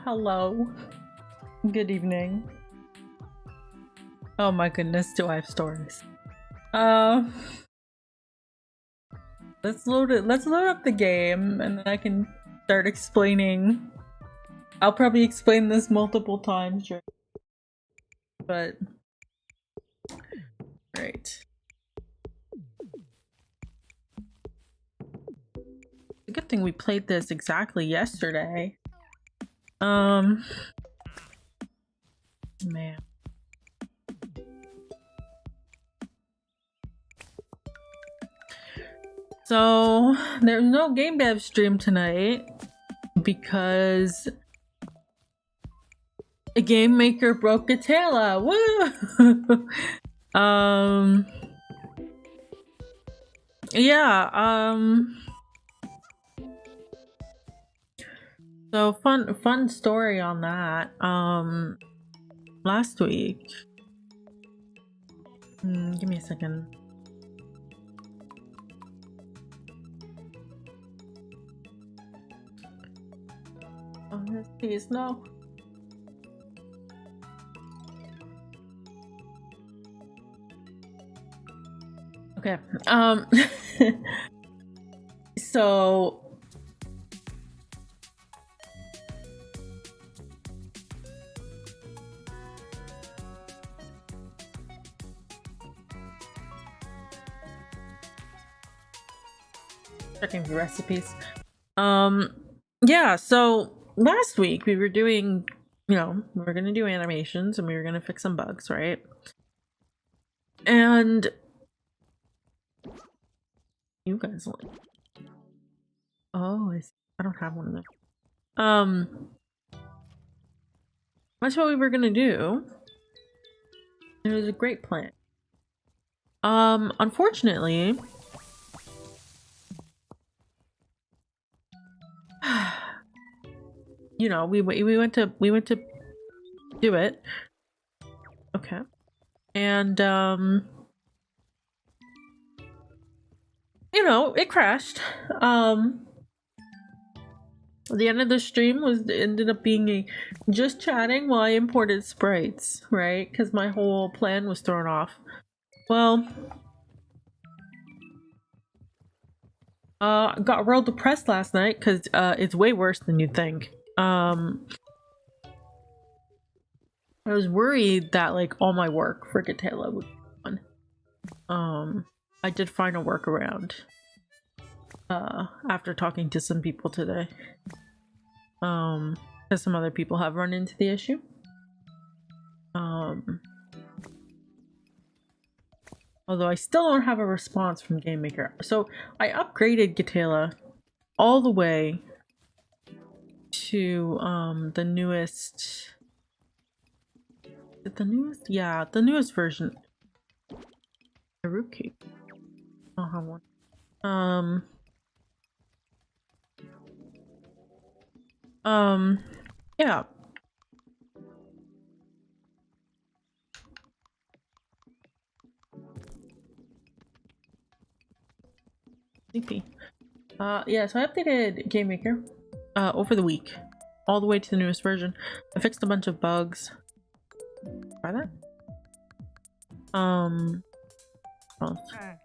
hello. Good evening. Oh my goodness, do I have stories? Let's load up the game and then I can start explaining. I'll probably explain this multiple times, but right. It's a good thing we played this exactly yesterday. Man. So there's no game dev stream tonight because a game maker broke a Gatela. Woo! Yeah, so fun story on that. Last week. Give me a second. Oh, please, no. Okay. So checking the recipes. Yeah, so last week we were doing, we were gonna do animations and we were gonna fix some bugs, right? And you guys like, oh, I don't have one of them. That's what we were gonna do. It was a great plan. Unfortunately, we went to do it. Okay. And it crashed. The end of the stream ended up being just chatting while I imported sprites, right? Because my whole plan was thrown off. Well, got real depressed last night because it's way worse than you'd think. I was worried that like all my work for Gatela would be gone. I did find a workaround after talking to some people today. Because some other people have run into the issue. Although I still don't have a response from Game Maker. So I upgraded Gatela all the way to the newest. Is it the newest? Yeah, the newest version. Haruki. I don't have one. Yeah. Sleepy. Yeah, so I updated Game Maker over the week. All the way to the newest version. I fixed a bunch of bugs. Try that? Oh,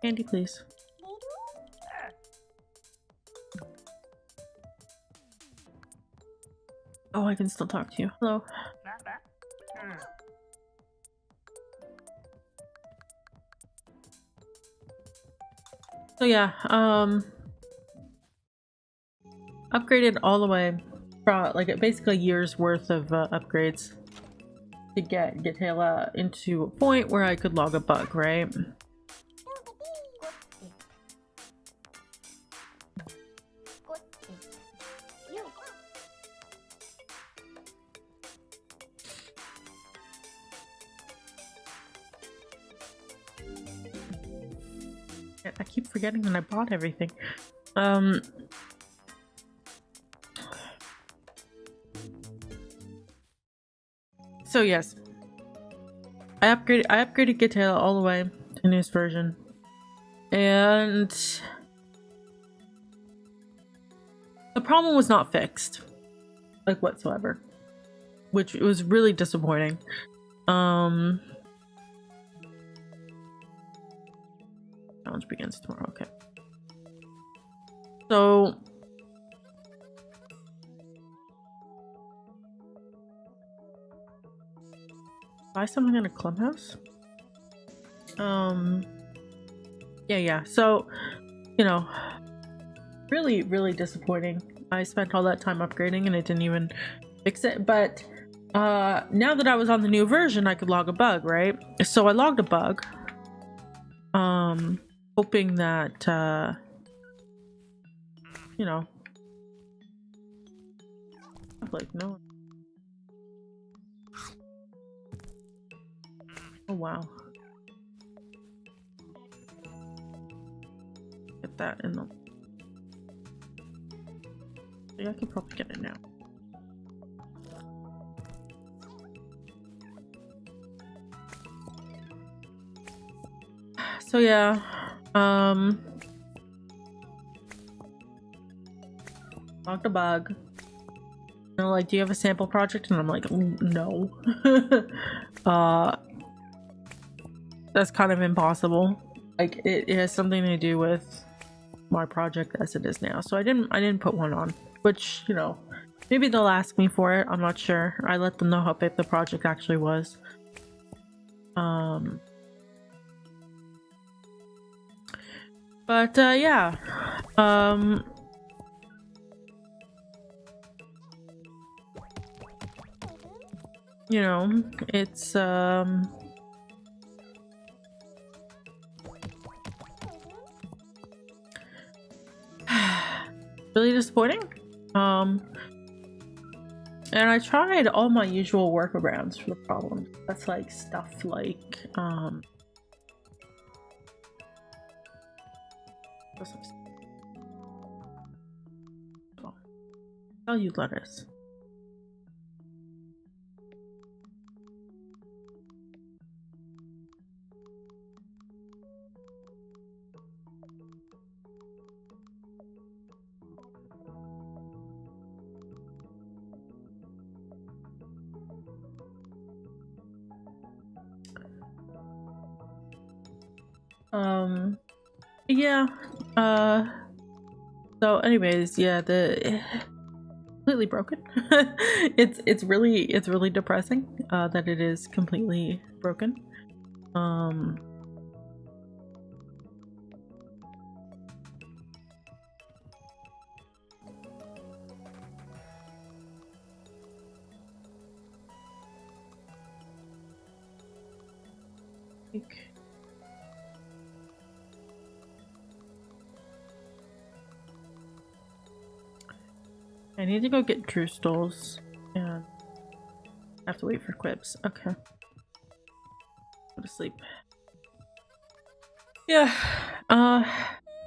candy, please. Oh, I can still talk to you. Hello. So yeah, upgraded all the way, like basically a year's worth of upgrades to get Gatela into a point where I could log a bug, right? I keep forgetting that I bought everything. So yes, I upgraded Gatela all the way to the newest version, and the problem was not fixed, like whatsoever. which was really disappointing. Challenge begins tomorrow. Okay. So buy something in a clubhouse. Yeah. So, you know, really disappointing. I spent all that time upgrading and it didn't even fix it. But now that I was on the new version, I could log a bug, right? So I logged a bug, hoping that you know, like no. Oh wow. Get that in the. Yeah, I could probably get it now. So yeah, logged a bug. They're like, do you have a sample project? And I'm like, no. That's kind of impossible. Like it has something to do with my project as it is now. So I didn't put one on, which, you know, maybe they'll ask me for it. I'm not sure. I let them know how big the project actually was. But yeah. You know, it's really disappointing. And I tried all my usual workarounds for the problem. That's like stuff like I'll use lettuce. Yeah. So anyways, yeah, the completely broken. it's really depressing that it is completely broken. I need to go get Drew Stoles and I have to wait for Quibs. Okay. Go to sleep. Yeah.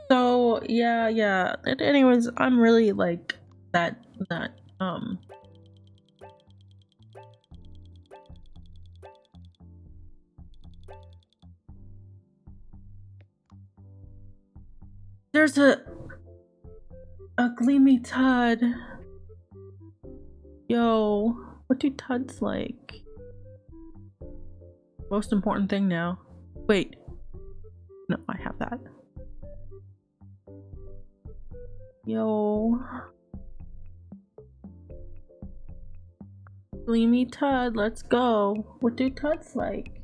So yeah. Anyways, I'm really like that there's a Gleamie Tud. Yo, what do Tuds like? Most important thing now. Wait. No, I have that. Yo. Gleamie Tud, let's go. What do Tuds like?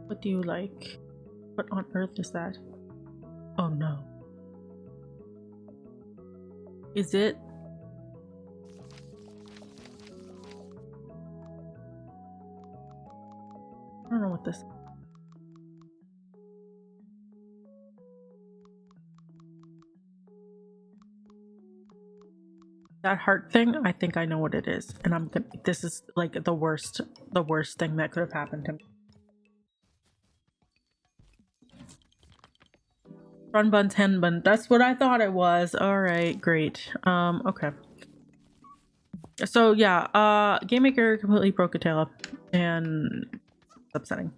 What do you like? What on earth is that? Oh no. Is it? I don't know what this is. That heart thing, I think I know what it is. And I'm gonna, this is like the worst thing that could have happened to me. Run buns, hen bun. That's what I thought it was. Alright, great. Okay. So yeah, Game Maker completely broke a tail up. And upsetting.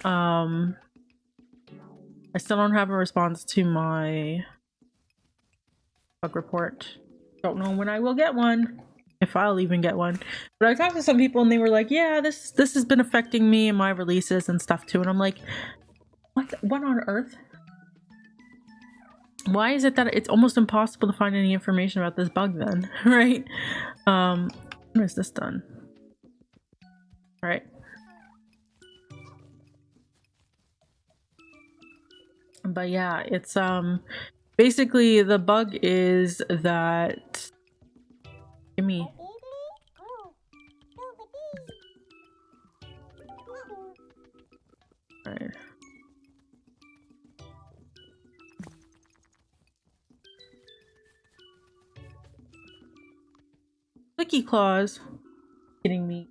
I still don't have a response to my bug report. Don't know when I will get one, if I'll even get one. But I talked to some people and they were like, yeah, this has been affecting me and my releases and stuff too. And I'm like, what on earth? Why is it that it's almost impossible to find any information about this bug then? Right? When is this done? All right. But yeah, it's basically the bug is that give me all right. Clicky claws kidding me.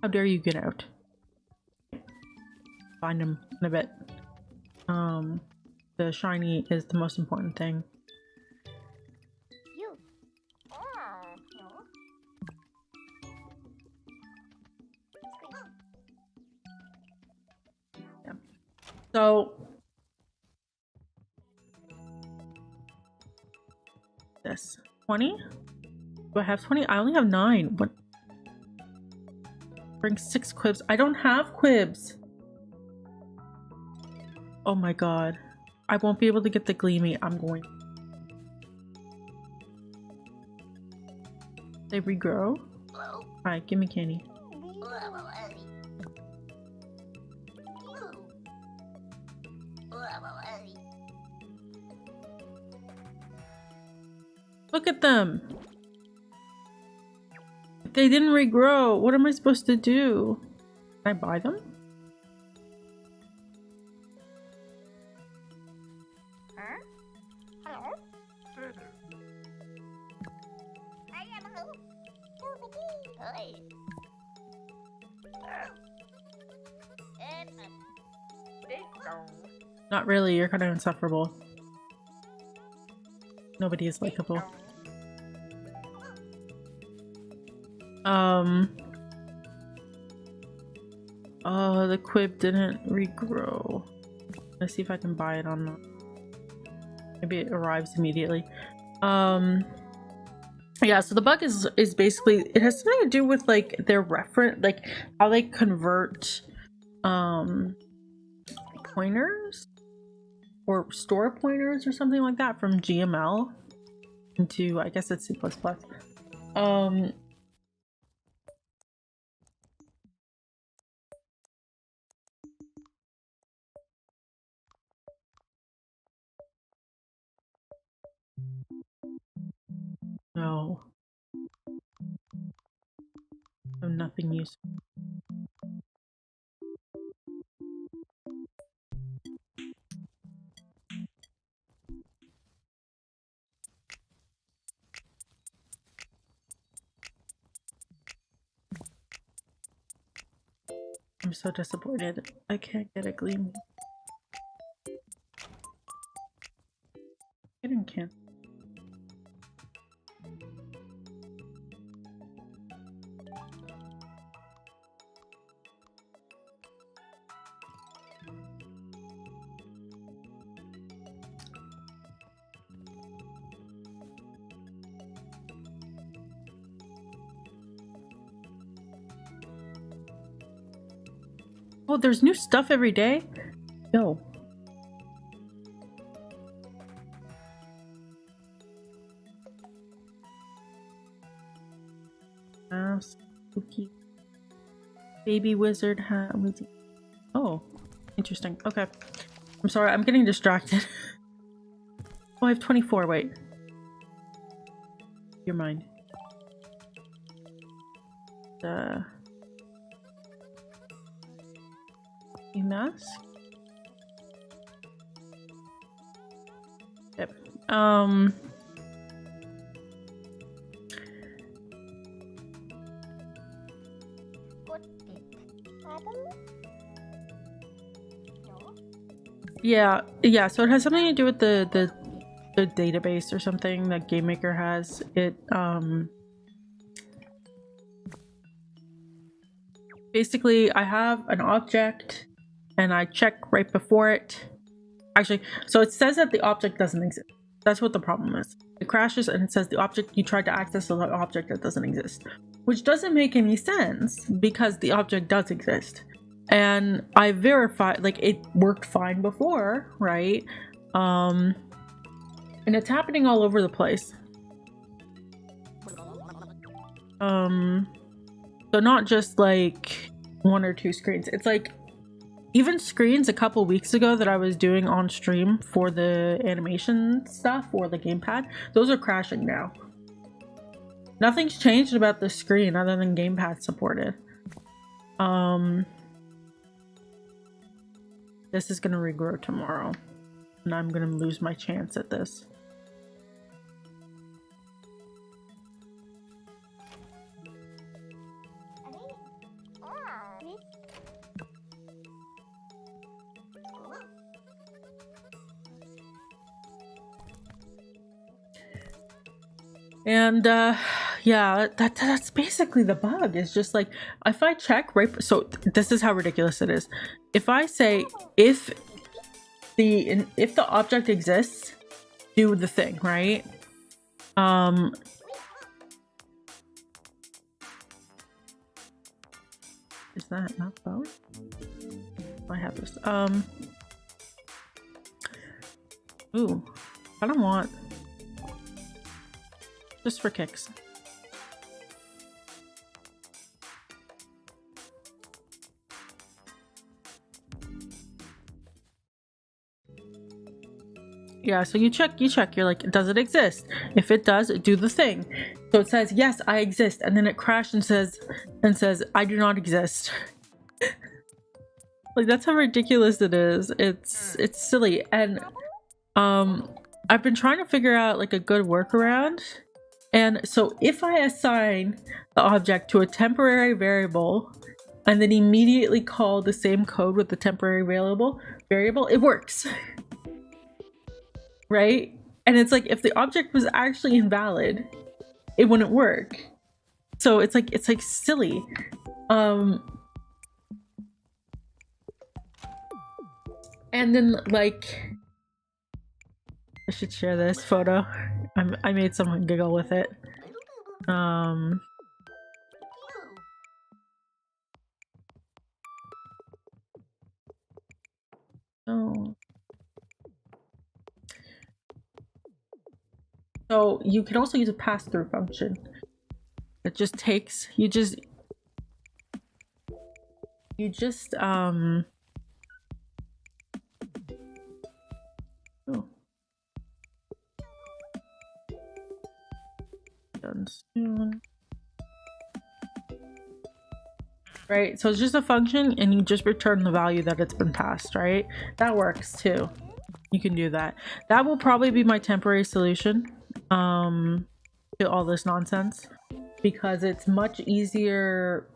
How dare you get out? Find him in a bit. The shiny is the most important thing. Yeah. So this 20? Do I have 20? I only have 9. What? Bring 6 quibs. I don't have quibs. Oh my god. I won't be able to get the Gleamie. I'm going. They regrow? Alright, give me candy. Look at them! They didn't regrow. What am I supposed to do? Can I buy them? Not really, you're kind of insufferable. Nobody is likable. Oh, the quib didn't regrow. Let's see if I can buy it on the... Maybe it arrives immediately. Yeah, so the bug is basically, it has something to do with like their reference, like how they convert pointers or store pointers or something like that from GML into, I guess it's C++. No. No, nothing useful. I'm so disappointed. I can't get a Gleamie. I didn't cancel. Oh, there's new stuff every day? Yo. Spooky. Baby wizard hat. Oh, interesting. Okay. I'm sorry, I'm getting distracted. Oh, I have 24. Wait. Your mind. Mask? Yep. Yeah, so it has something to do with the database or something that Game Maker has. It basically I have an object and I check right before it. Actually, so it says that the object doesn't exist. That's what the problem is. It crashes and it says the object you tried to access is an object that doesn't exist, which doesn't make any sense because the object does exist. And I verified, like, it worked fine before, right? And it's happening all over the place. So not just like 1 or 2 screens. It's like even screens a couple weeks ago that I was doing on stream for the animation stuff or the gamepad, those are crashing now. Nothing's changed about the screen other than gamepad supported. This is gonna regrow tomorrow and I'm gonna lose my chance at this. And yeah, that's basically the bug. It's just like if I check right, so this is how ridiculous it is. If I say if the object exists, do the thing, right? Is that not phone? I have this. Ooh, I don't want. Just for kicks. Yeah, so you check, you're like, does it exist? If it does, do the thing. So it says, yes, I exist, and then it crashed and says, I do not exist. Like, that's how ridiculous it is. It's silly. And I've been trying to figure out like a good workaround. And so if I assign the object to a temporary variable and then immediately call the same code with the temporary variable, it works. Right? And it's like if the object was actually invalid, it wouldn't work. So it's like silly. And then like I should share this photo. I made someone giggle with it. So you can also use a pass-through function. It just takes you just oh. Done soon. Right, so it's just a function and you just return the value that it's been passed, right? That works too. You can do that. That will probably be my temporary solution to all this nonsense, because it's much easier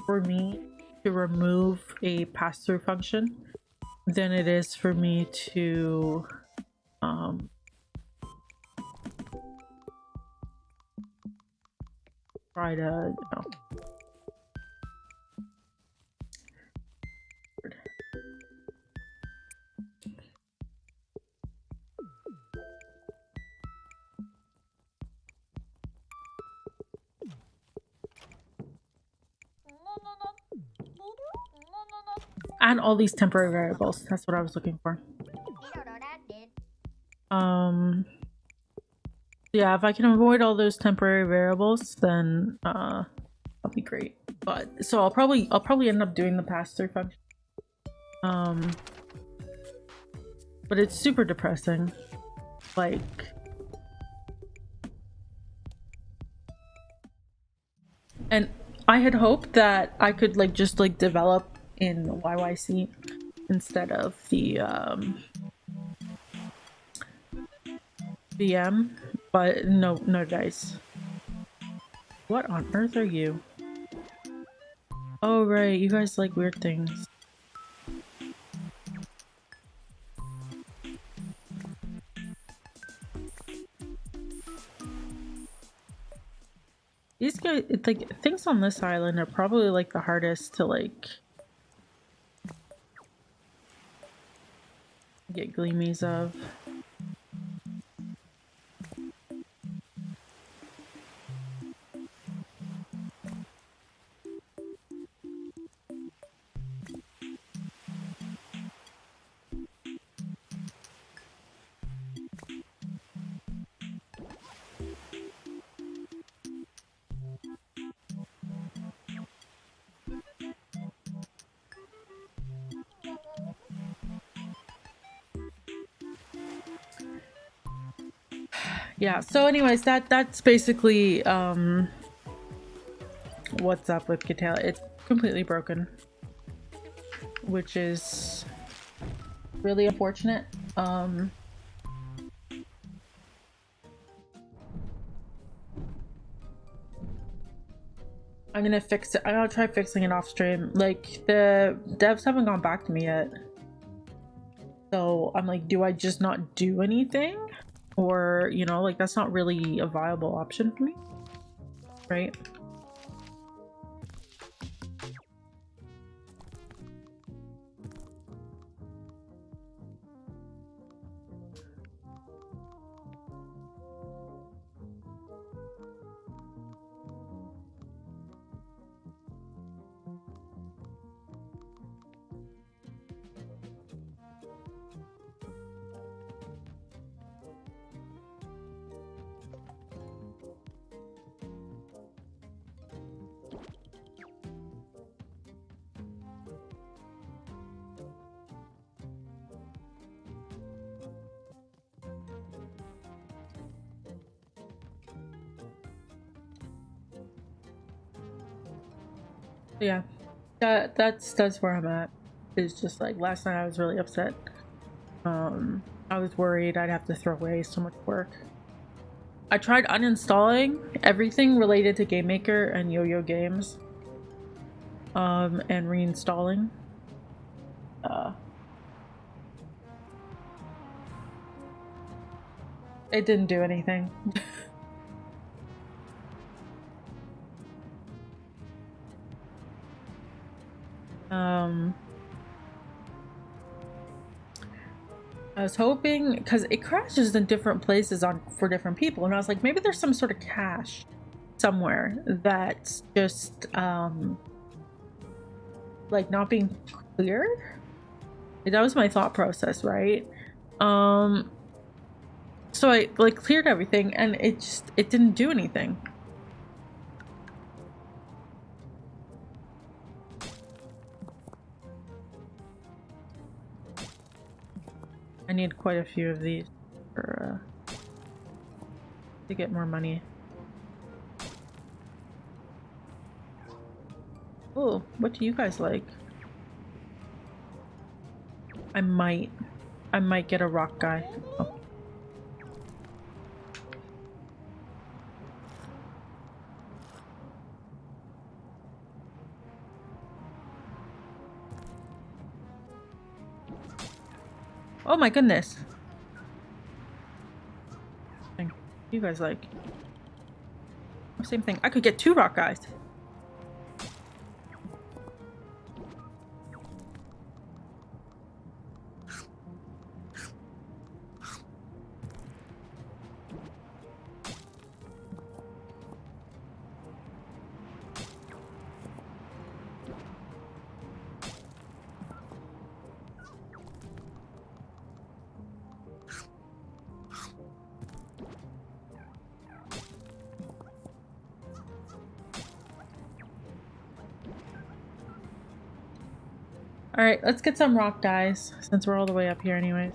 for me to remove a pass-through function than it is for me to try to, you know. And all these temporary variables. That's what I was looking for. Yeah, if I can avoid all those temporary variables, then that'll be great. But so I'll probably end up doing the pass-through function. But it's super depressing. Like, and I had hoped that I could like just like develop in YYC instead of the VM, but no dice. What on earth are you? Oh right, you guys like weird things. These guys, like things on this island are probably like the hardest to like get Gleamies of. Yeah, so anyways, that's basically what's up with Katale. It's completely broken, which is really unfortunate. I'm gonna fix it. I'm gonna try fixing it off stream. Like, the devs haven't gone back to me yet, so I'm like, do I just not do anything? Or, you know, like, that's not really a viable option for me, right? Yeah, that's where I'm at. It's just like last night I was really upset. I was worried I'd have to throw away so much work. I tried uninstalling everything related to Game Maker and Yo-Yo Games, and reinstalling. It didn't do anything. I was hoping, because it crashes in different places for different people, and I was like, maybe there's some sort of cache somewhere that's just like not being cleared. That was my thought process, right? So I like cleared everything, and it didn't do anything. I need quite a few of these for to get more money. Oh, what do you guys like? I might get a rock guy. Oh. Oh my goodness. You guys like? Same thing. I could get 2 rock guys. Alright, let's get some rock guys, since we're all the way up here anyways.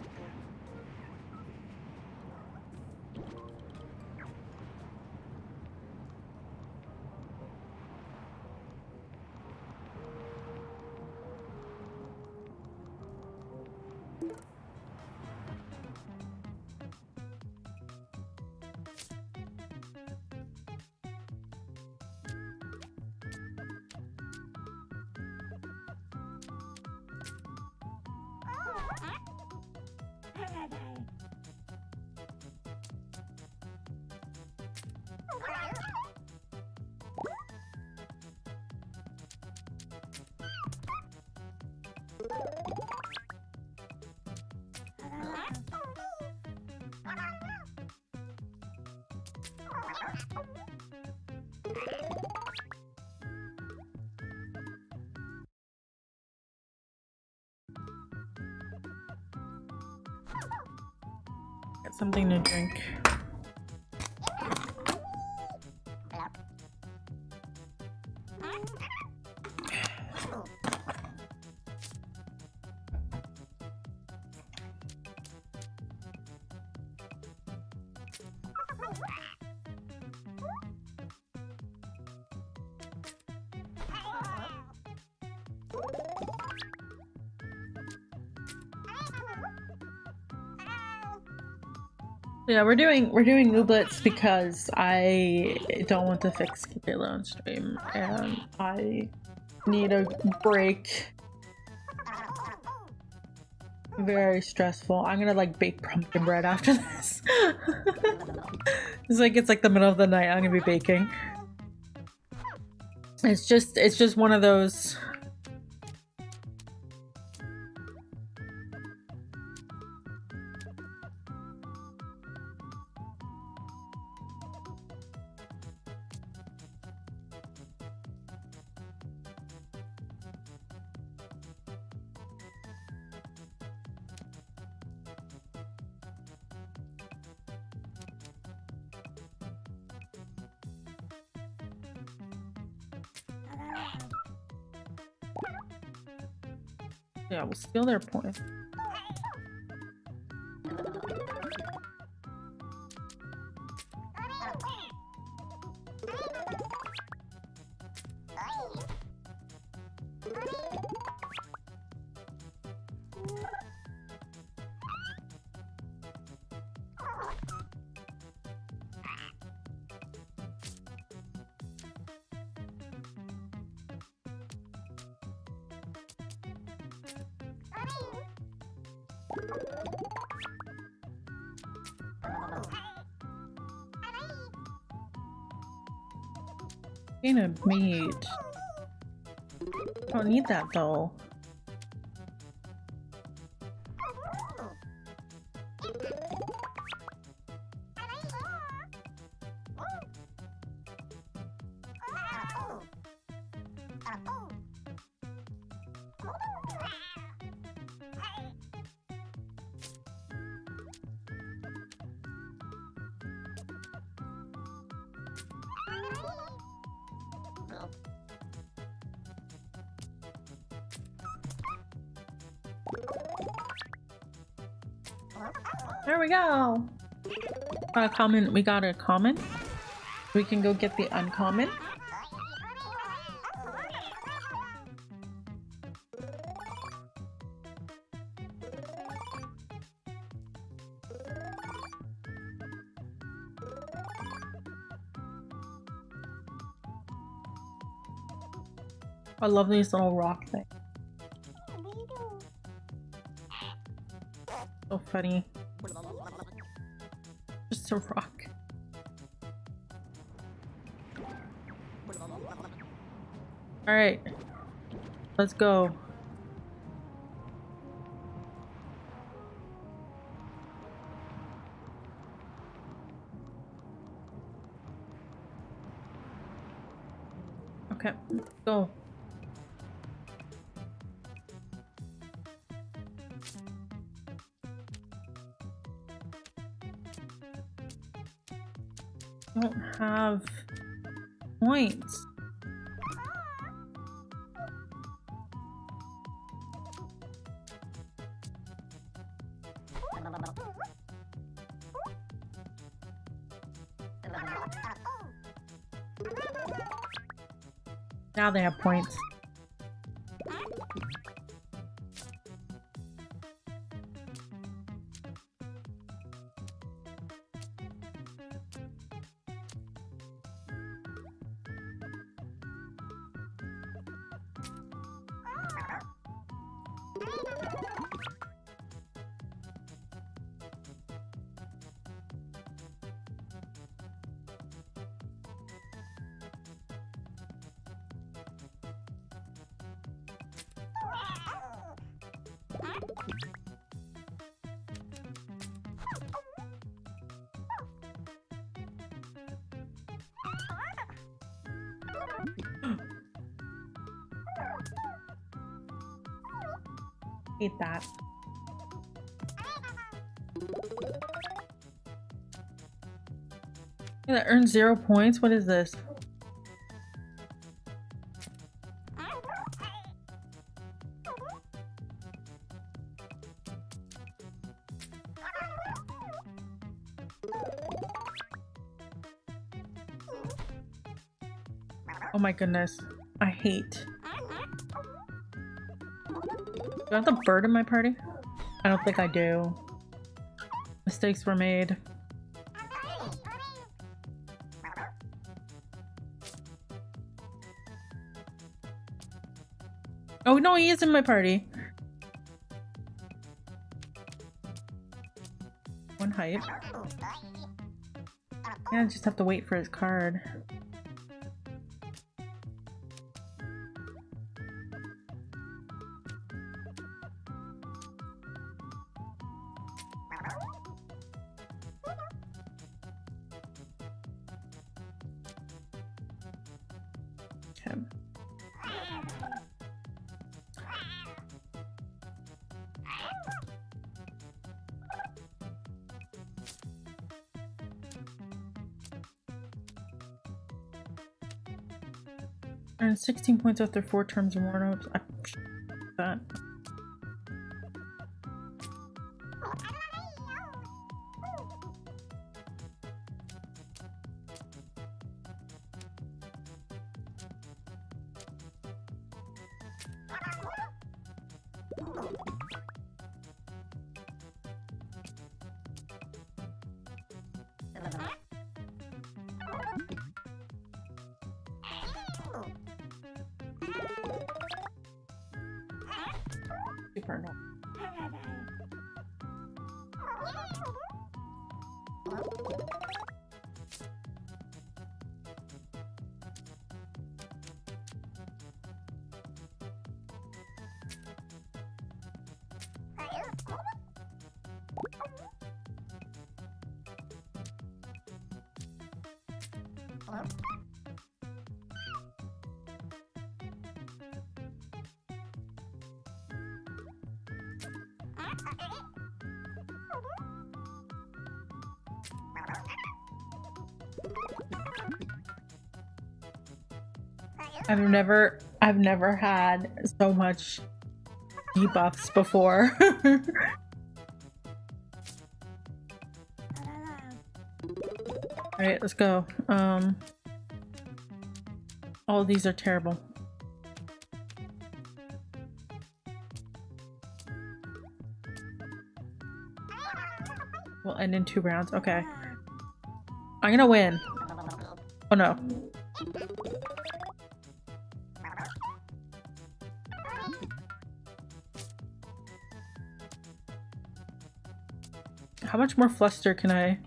get something to drink. Yeah, we're doing Ooblets because I don't want to fix Kayla on stream, and I need a break. Very stressful. I'm gonna like bake pumpkin bread after this. It's like the middle of the night. I'm gonna be baking. It's just one of those. Yeah, we'll steal their point. Gain a meat. Don't need that though. There we go. Common. We got a common. We can go get the uncommon. I love these little rock things. So funny. Just a rock. All right, let's go. Okay, let's go. I don't have points. Now they have points. Hate that. That earns 0 points? What is this? Oh my goodness. I hate. Do I have the bird in my party? I don't think I do. Mistakes were made. Oh no, he is in my party. One hype. Yeah, I just have to wait for his card. Okay. Earn 16 points after 4 turns and warm-ups. That. Super annoying. I've never had so much debuffs before. Alright, let's go. All of these are terrible. We'll end in 2 rounds. Okay. I'm gonna win. Oh no. How much more fluster can I?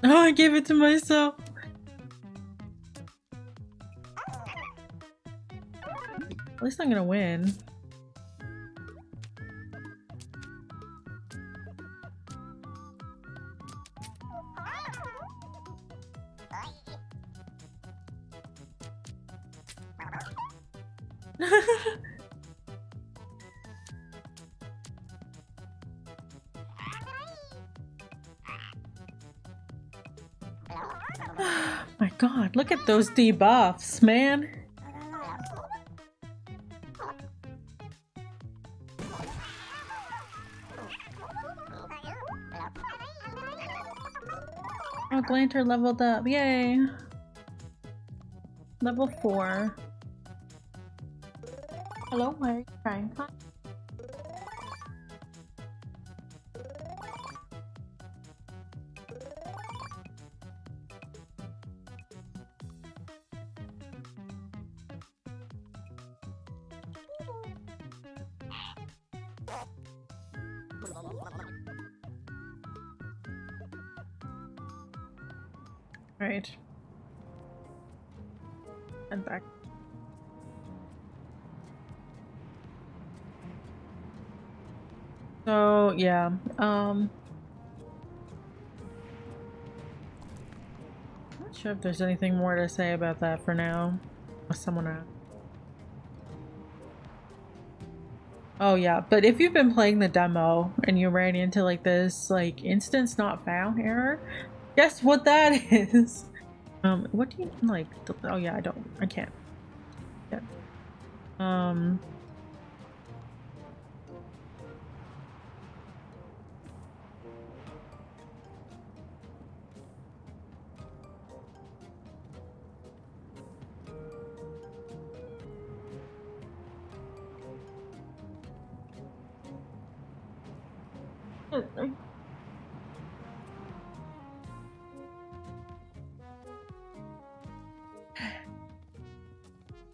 Oh, I gave it to myself. At least I'm gonna win. My god, look at those debuffs, man. Oh, Glanter leveled up. Yay. Level 4. Hello, why are you crying? Huh? Right. And back. So yeah, I'm not sure if there's anything more to say about that for now. Unless someone else. Oh yeah, but if you've been playing the demo and you ran into like this like instance not found error, guess what that is? What do you like? Oh yeah, I can't. Yeah. Um.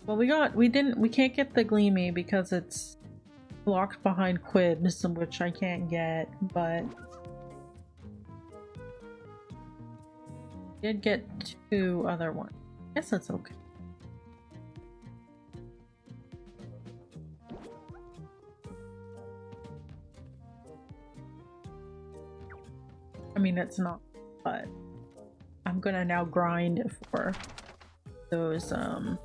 Well, we can't get the Gleamie because it's locked behind Quibs, which I can't get, but did get 2 other ones. I guess that's okay. I mean, it's not, but I'm gonna now grind for those, I'm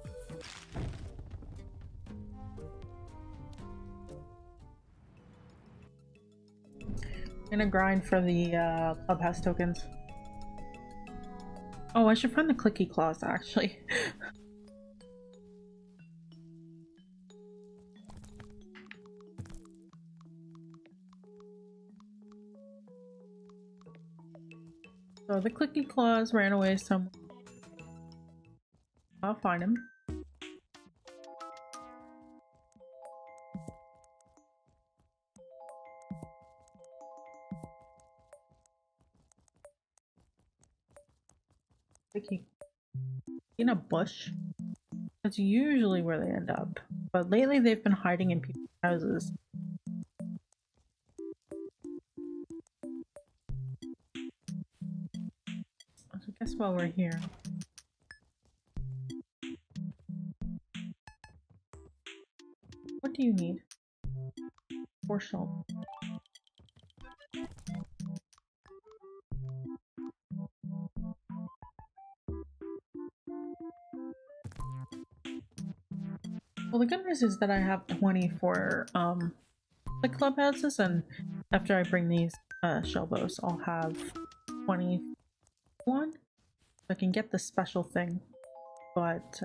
gonna grind for the clubhouse tokens. Oh, I should find the clicky claws actually. So the clicky claws ran away somewhere. I'll find him. Clicky in a bush. That's usually where they end up. But lately they've been hiding in people's houses. So guess while we're here. What do you need? 4 shell. Well, the good news is that I have 20 for the clubhouses, and after I bring these shell bows, I'll have 21. So I can get the special thing, but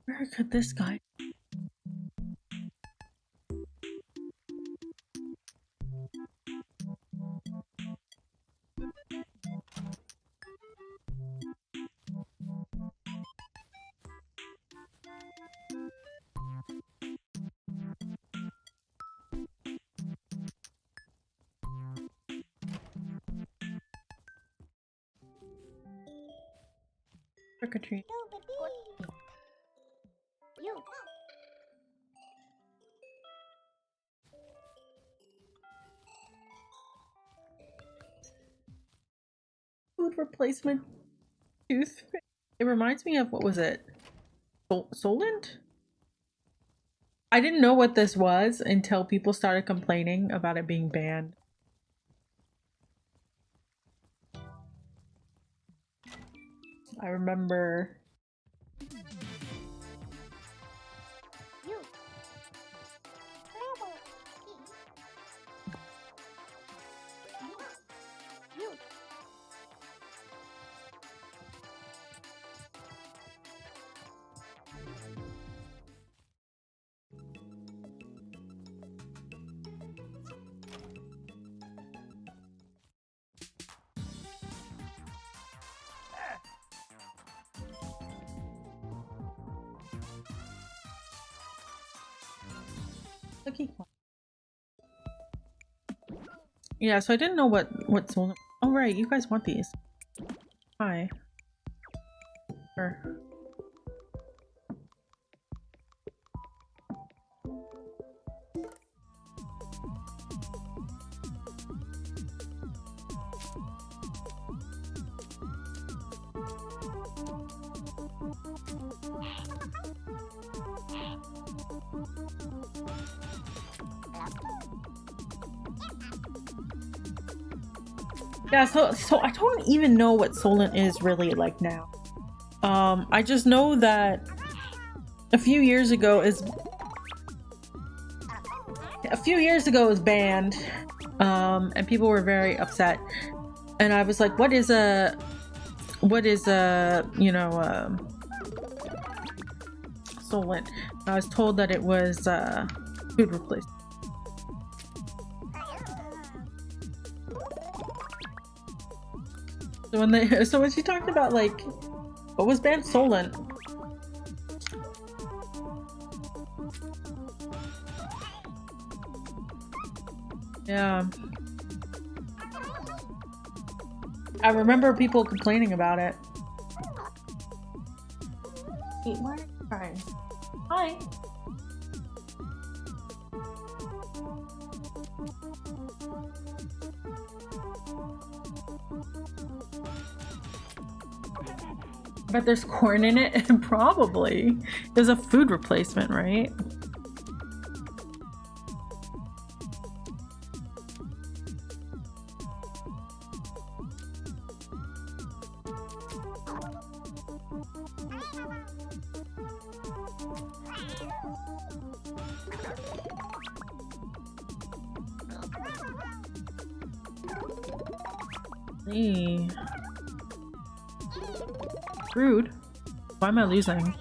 where could this guy? Trick or treat. Food replacement tooth. It reminds me of, what was it? Solent? I didn't know what this was until people started complaining about it being banned. I remember cookie. Yeah, so I didn't know what sold. Oh right, you guys want these. Hi. Sure. Yeah, so I don't even know what Solent is really like now. I just know that a few years ago it was banned, and people were very upset. And I was like, what is a Solent? I was told that it was food replacement. So when she talked about like what was banned, Solent. Yeah. I remember people complaining about it. Wait, why are you crying? Hi. But there's corn in it? Probably. It was a food replacement, right? Hey. Rude. Why am I losing?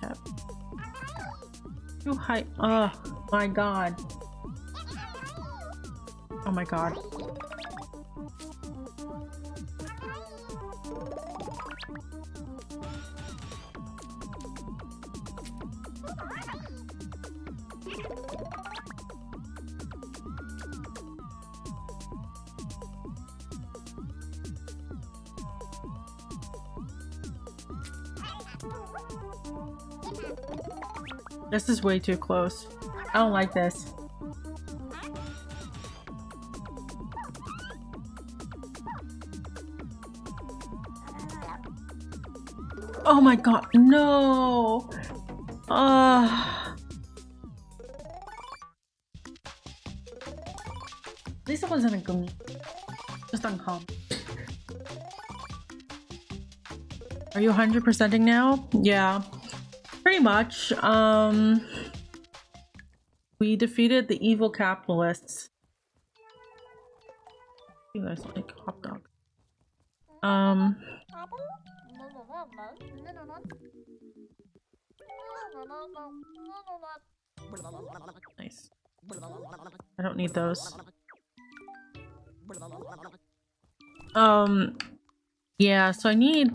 Okay. Too high. Oh my god. Oh my god. This is way too close. I don't like this. Oh my god, no! At least it wasn't a Gleamie. Just uncommon. Are you 100%ing now? Yeah. Pretty much. We defeated the evil capitalists. You guys like hot dogs. Nice. I don't need those. Yeah, so I need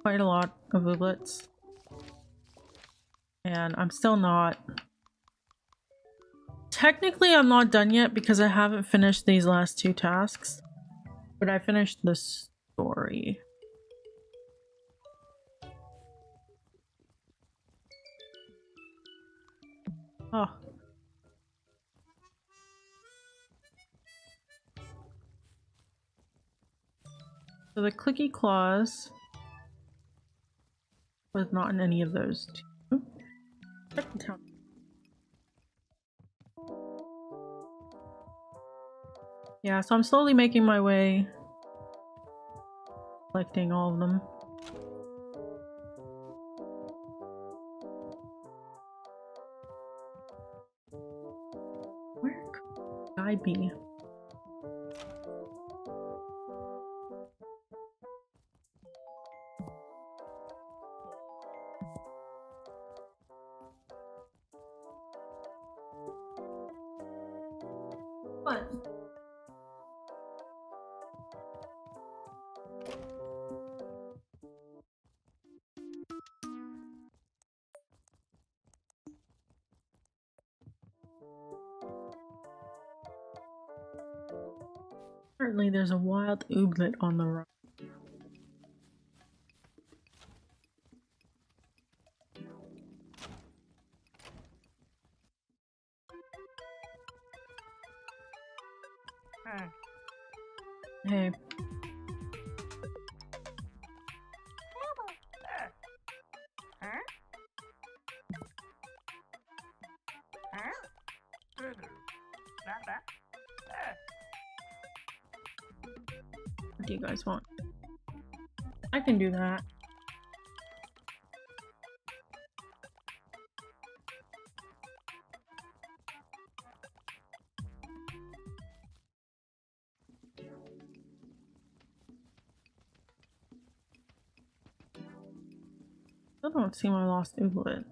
quite a lot of ooblets. And I'm still not. Technically, I'm not done yet because I haven't finished these last two tasks. But I finished the story. Oh. So the clicky claws was not in any of those two. Check the town. Yeah, so I'm slowly making my way, collecting all of them. Where could I be? What? Apparently there's a wild ooblet on the road. Hey. What do you guys want? I can do that. I don't see my lost ooblet.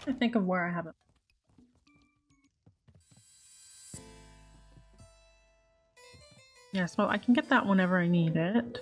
I think of where I have it. Yeah, so I can get that whenever I need it.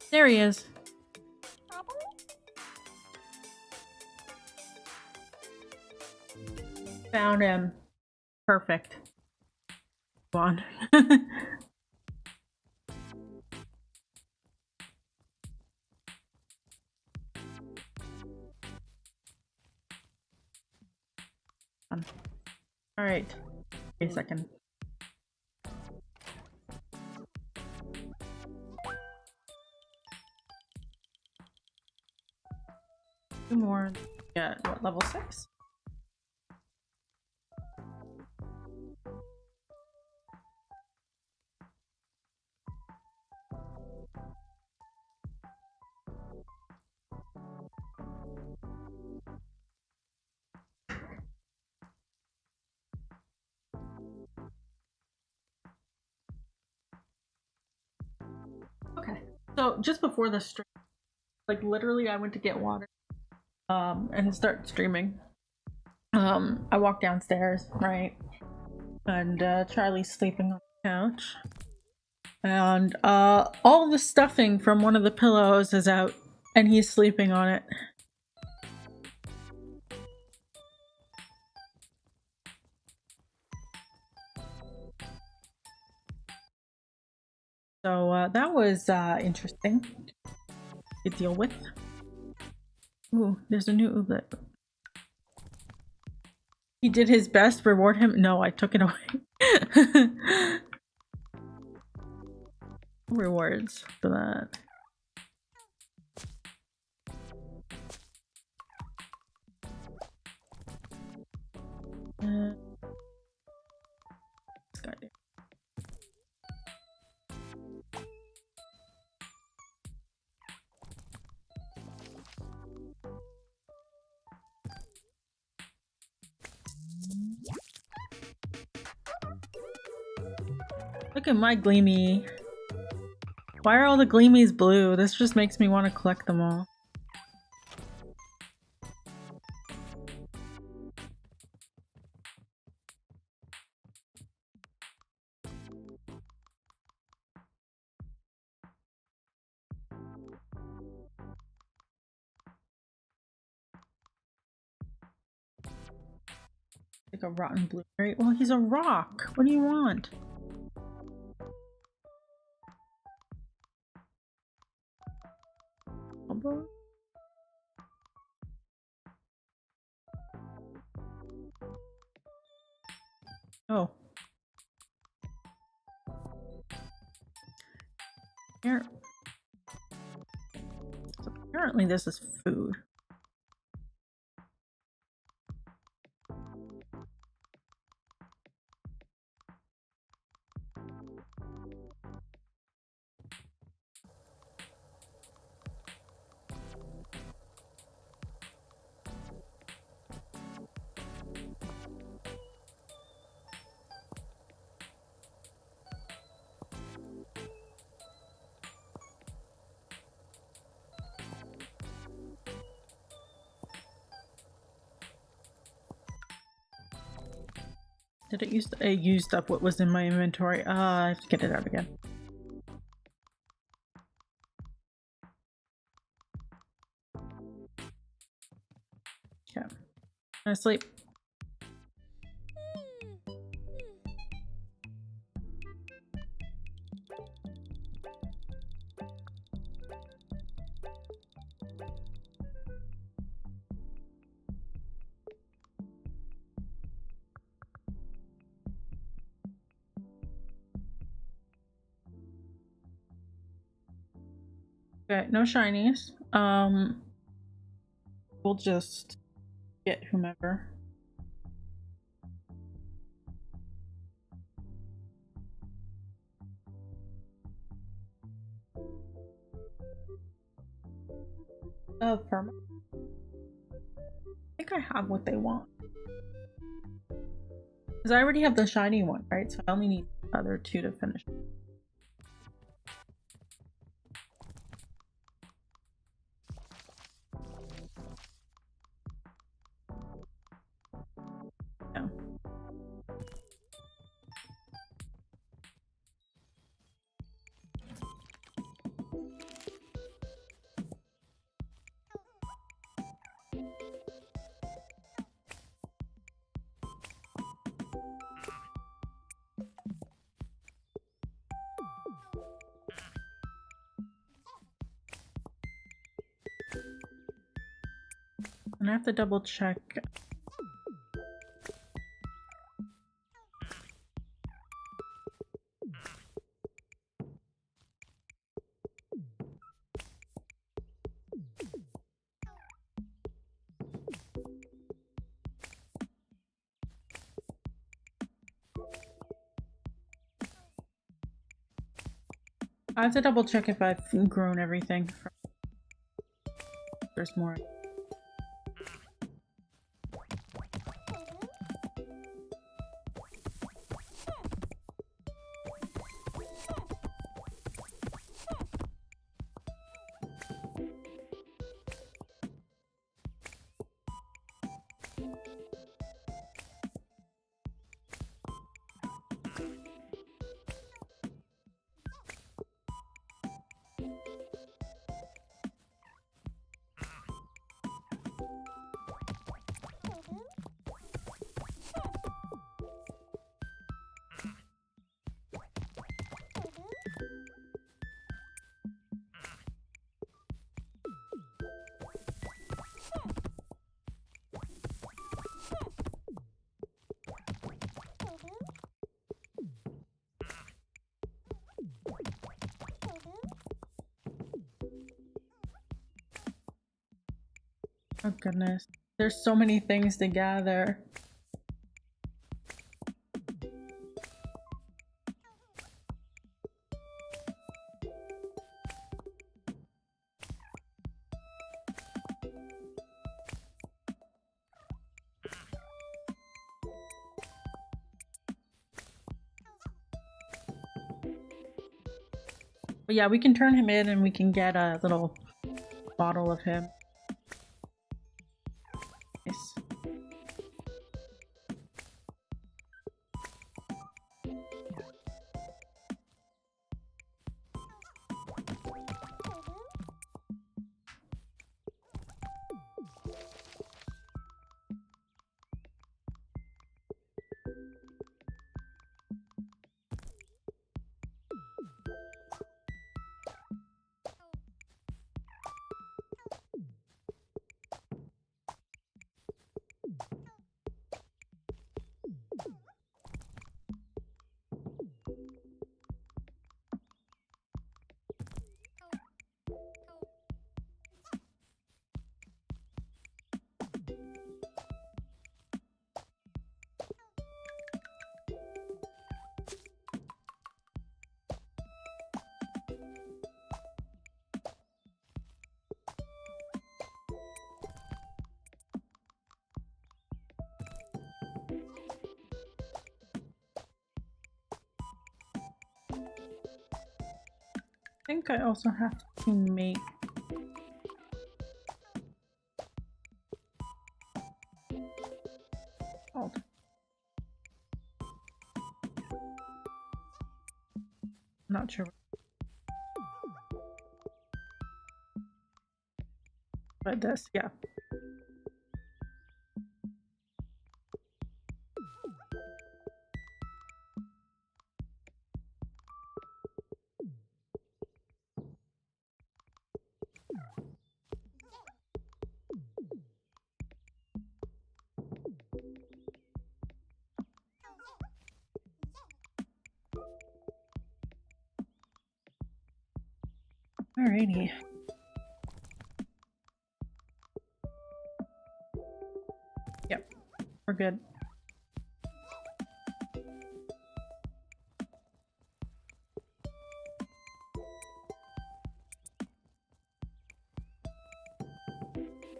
There he is. Found him. Perfect. Go on. Alright. Wait a second. Two more. Yeah, what, level 6? Okay. So just before the stream, like literally I went to get water and start streaming. I walked downstairs, right? And Charlie's sleeping on the couch. And all the stuffing from one of the pillows is out and he's sleeping on it. So that was interesting to deal with. Ooh, there's a new ooblet. He did his best, reward him. No, I took it away. Rewards for that. This guy. Look at my Gleamie. Why are all the Gleamies blue? This just makes me want to collect them all. Like a rotten blueberry. Well, he's a rock. What do you want? Oh. Here. So apparently this is food. Did it use? I used up what was in my inventory. I have to get it out again. Okay. I'm gonna sleep. Okay, no shinies. We'll just get whomever. Perma. I think I have what they want. Because I already have the shiny one, right? So I only need the other two to finish. Yeah. And I have to double check. I have to double check if I've grown everything. There's more. Oh goodness. There's so many things to gather. But yeah, we can turn him in and we can get a little bottle of him. Nice. think I also have to make not sure, but this, yeah. Alrighty. Yep, we're good.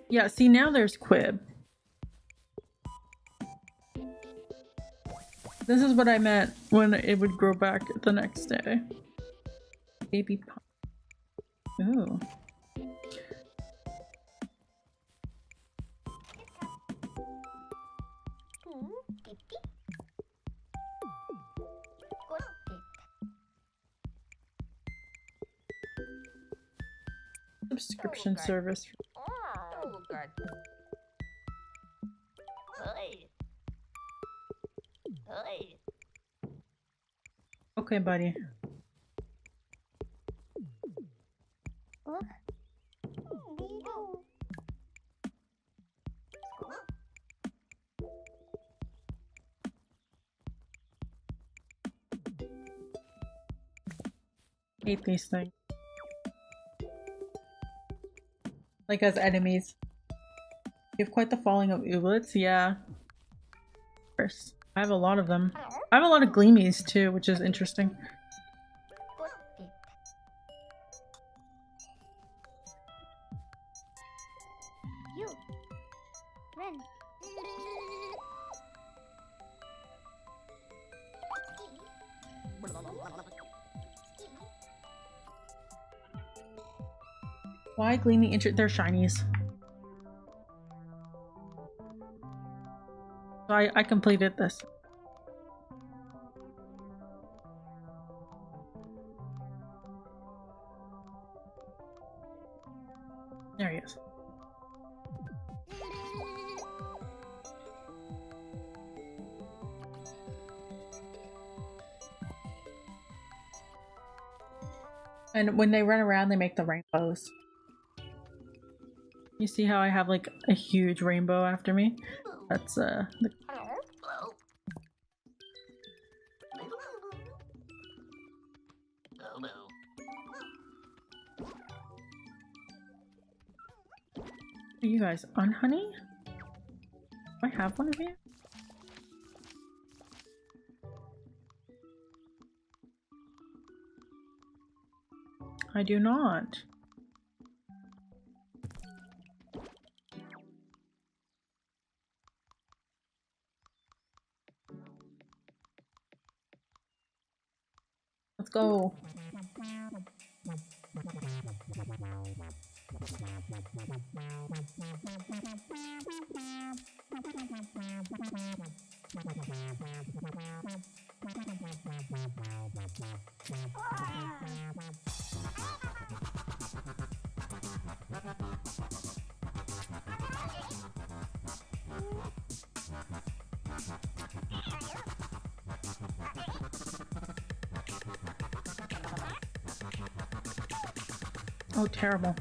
Yeah, see, now there's Quib. This is what I meant when it would grow back the next day. Baby pop. Ooh. Subscription service. Okay, buddy. Hate these things. Like as enemies. You have quite the following of Ooblets, yeah. Of course. I have a lot of them. I have a lot of Gleamies too, which is interesting. Why Gleamie they're shinies. So I completed this. There he is. And when they run around, they make the rainbows. You see how I have like a huge rainbow after me? That's the Are you guys on honey? Do I have one of you? I do not. Let's go. Oh, terrible.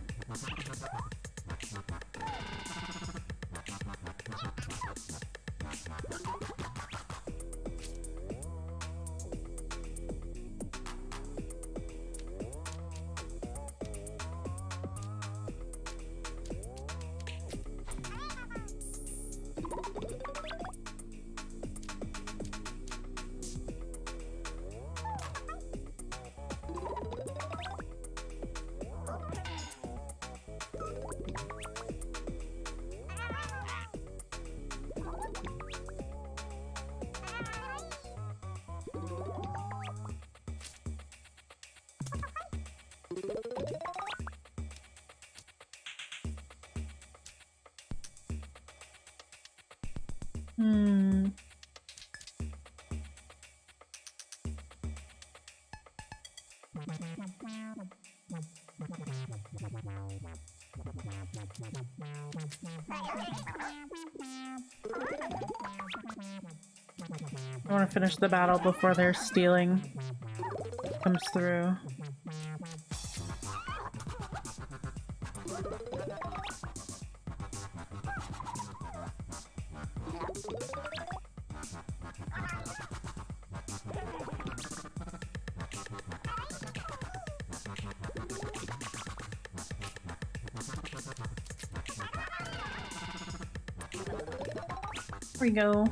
I want to finish the battle before their stealing comes through. Here we go.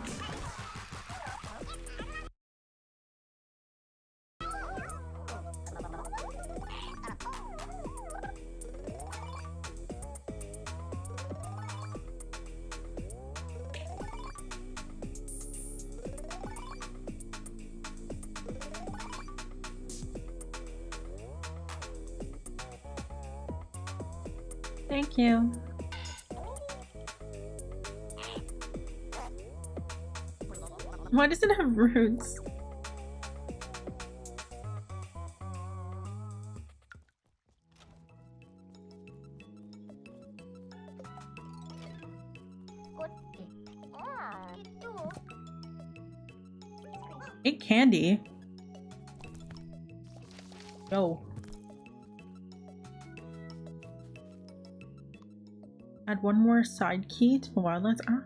Thank you. Why does it have roots? Eat candy. Go. Add one more side key to the wildlands. Ah.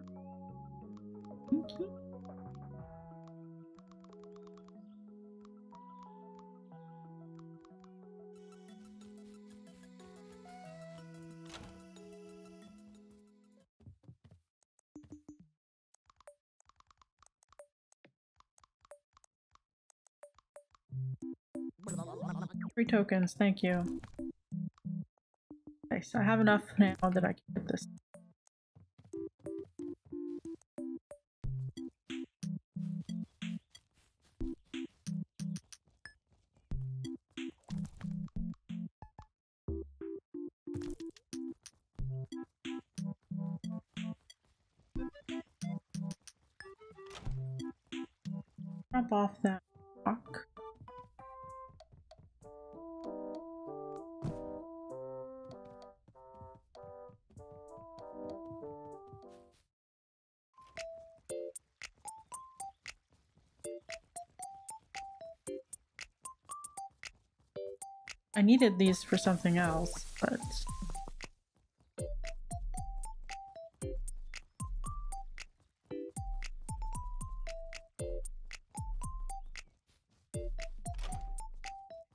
Thank you. Three tokens, thank you. Nice, I have enough now that I can get this. Drop off that rock. I needed these for something else, but...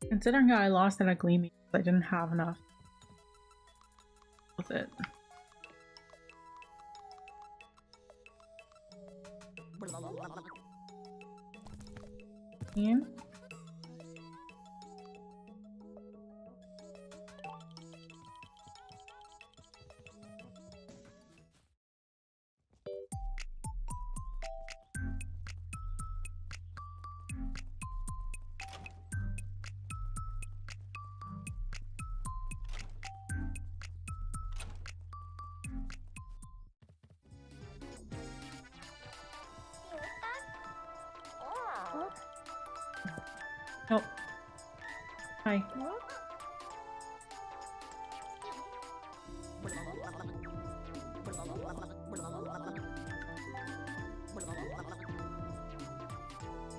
Considering I lost it at Gleamie, I didn't have enough with it. Ian? Oh. Hi.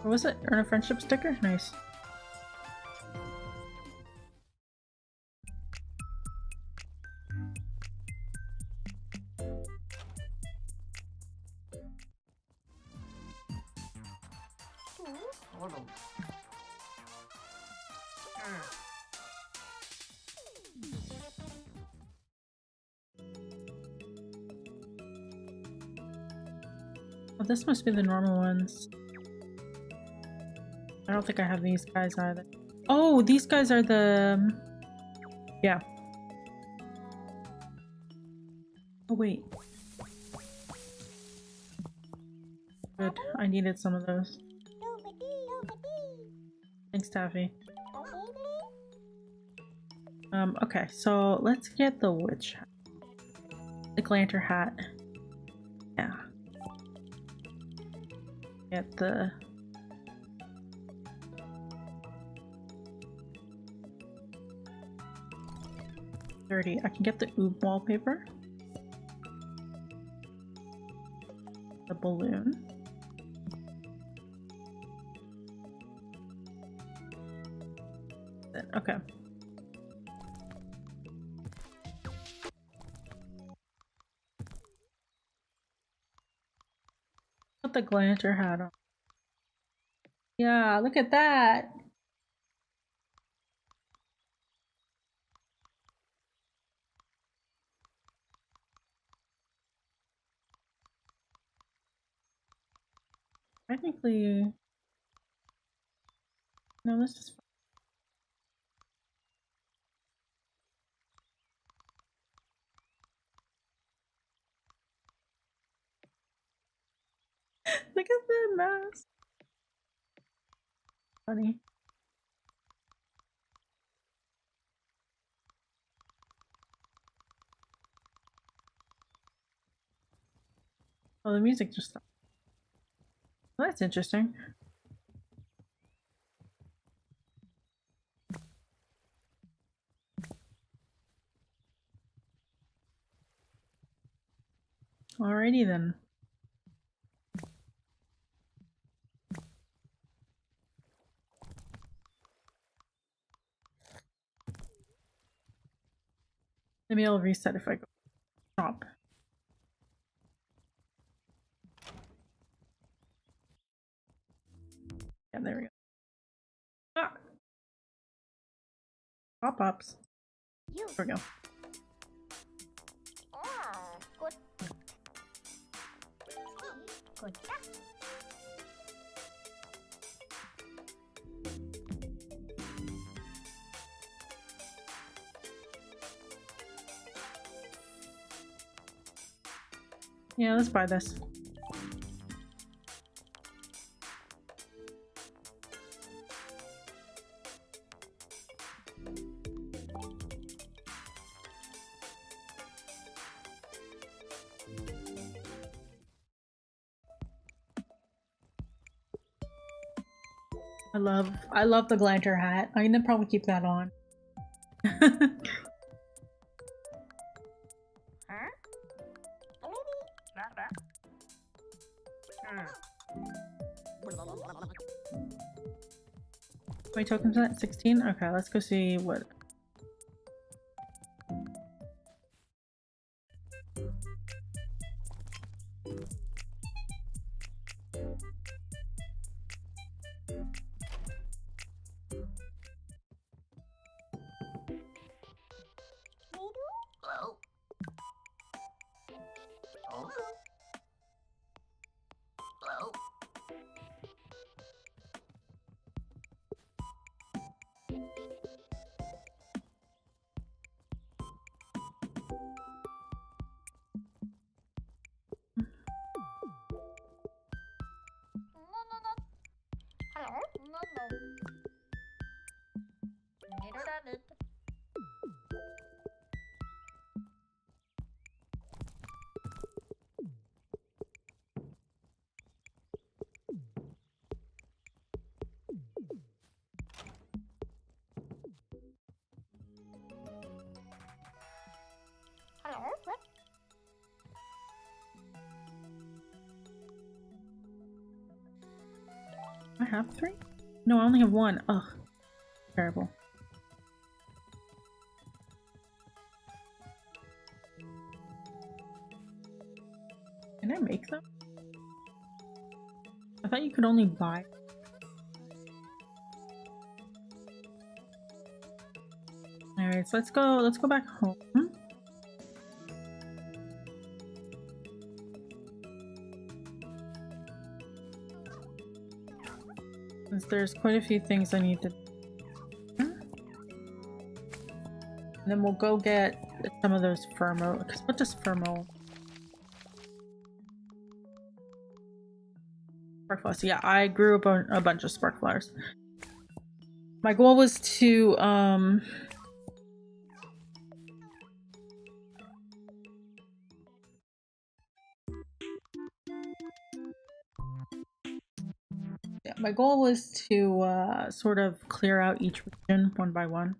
What was it? Earn a friendship sticker? Nice. Oh, this must be the normal ones. I don't think I have these guys either. Oh, these guys are the... Yeah. Oh, wait. Good. I needed some of those. Thanks, Taffy. Okay, so let's get the witch hat. The lantern hat. Yeah. Get the... 30. I can get the oob wallpaper. The balloon. Okay. Put the glanter hat on. Yeah, look at that. Technically, no, this is fine. Look at the mask. Funny. Oh, the music just stopped. Well, that's interesting. Alrighty then. Maybe I'll reset if I go shop. Yeah, there we go. Ah! Pop-ups. There we go. Yeah, let's buy this. I love the glanter hat. I'm gonna probably keep that on. My tokens at 16? Okay, let's go see what. I have 3? No, I only have 1. Ugh. Terrible. Can I make them? I thought you could only buy. Alright, so let's go back home. Since there's quite a few things I need to do. And then we'll go get some of those Firmo. Because what does Firmo? Spark flowers. Yeah, I grew up on a bunch of spark flowers. My goal was to my goal was to sort of clear out each region one by one.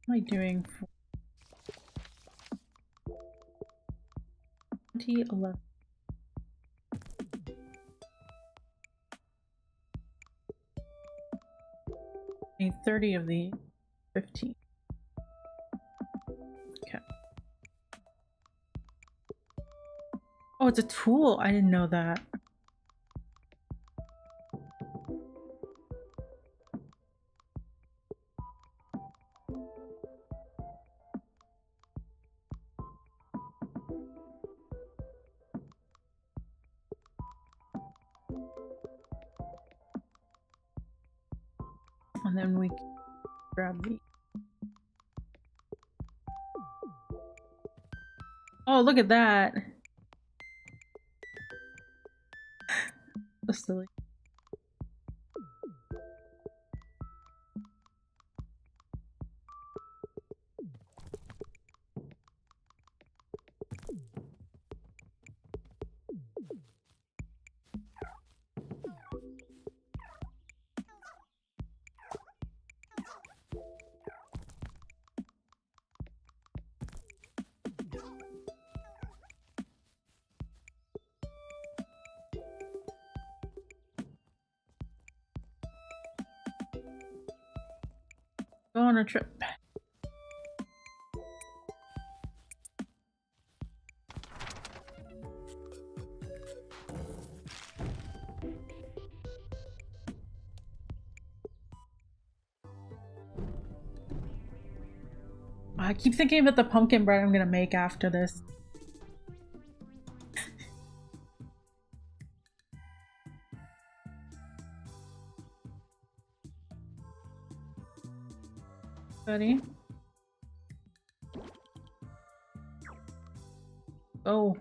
am I doing for 2011? I need 30 of the 15. Okay. Oh, it's a tool. I didn't know that. And then we grab the. Oh, look at that. So silly. Go on a trip. I keep thinking about the pumpkin bread I'm gonna make after this. Buddy. Oh.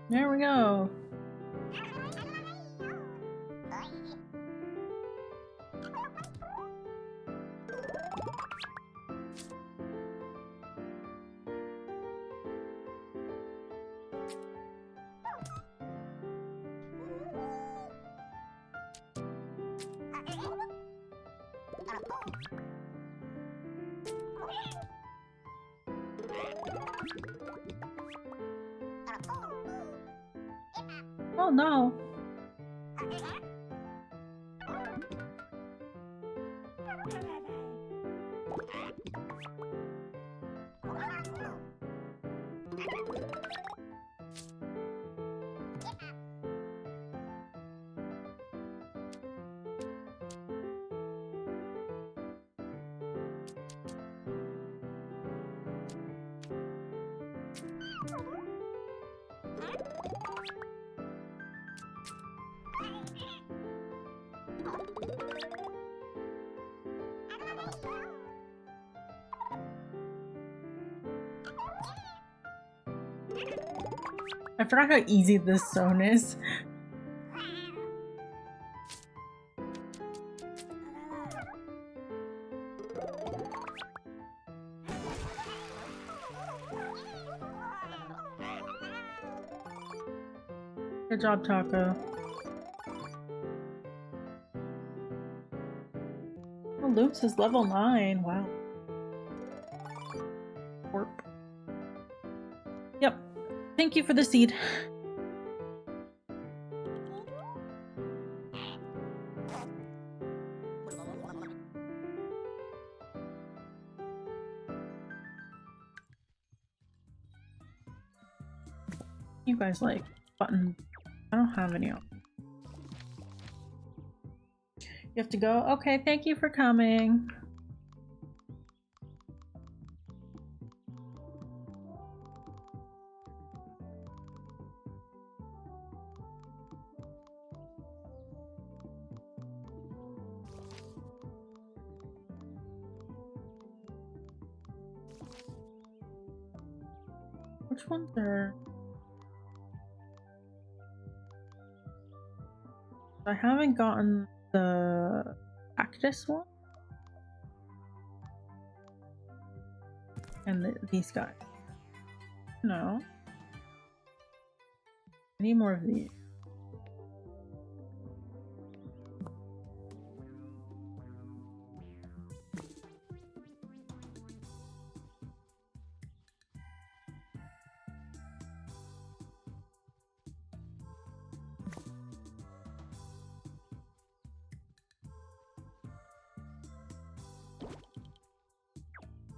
There we go. Oh no. I forgot how easy this zone is. Good job, Taco. Oh, Loops is level 9. Wow. Warp. Yep. Thank you for the seed. You guys like buttons? I don't have any on. You have to go? Okay, thank you for coming. Which ones are... I haven't gotten the cactus one. And these guys. No. I need more of these.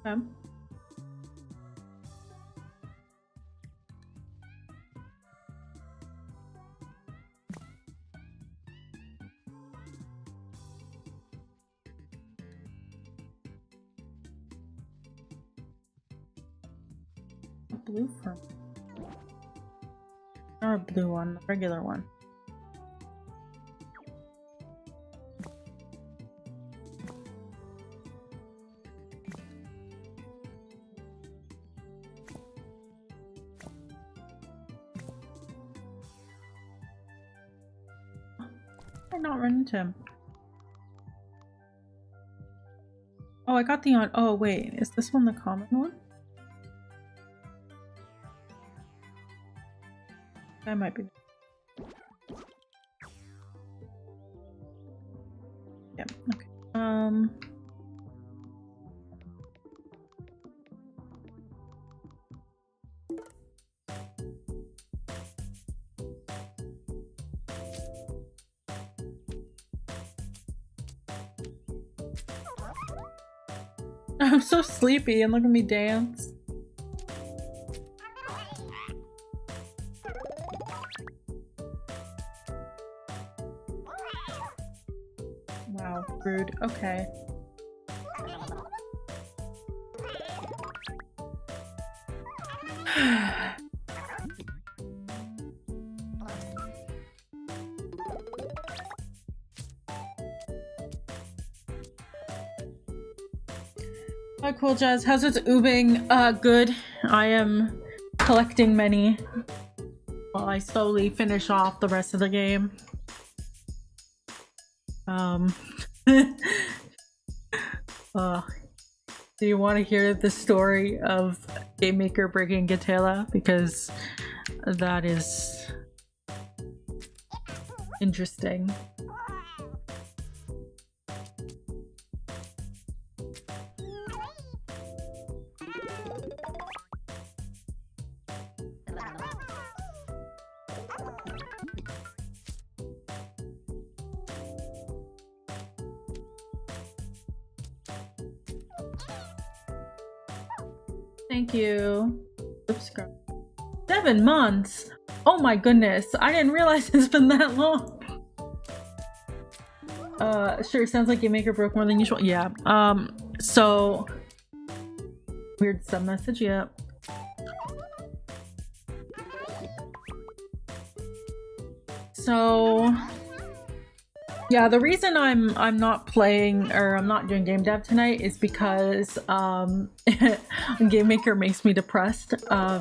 Okay. A blue from... Not a blue one, a regular one. I not run into him. Oh, I got the on. Oh, wait, is this one the common one? That might be. Yeah, okay. I'm so sleepy and look at me dance. Wow, rude. Okay. Hi, Cool Jazz. How's it oobing? Good. I am collecting many while I slowly finish off the rest of the game. Do you want to hear the story of Game Maker breaking Gatela? Because that is interesting. Thank you. Subscribe. 7 months? Oh my goodness. I didn't realize it's been that long. Sure, sounds like Game Maker broke more than usual. Yeah. So weird sub message, yeah. So yeah, the reason I'm not playing or I'm not doing game dev tonight is because Game Maker makes me depressed. I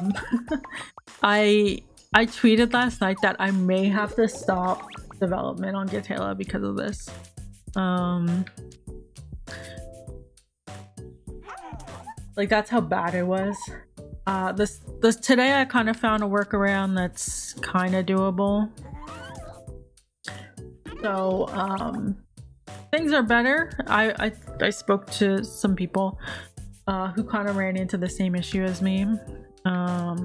tweeted last night that I may have to stop development on Gatela because of this. Like that's how bad it was. This today I kind of found a workaround that's kind of doable. So things are better. I spoke to some people who kind of ran into the same issue as me. How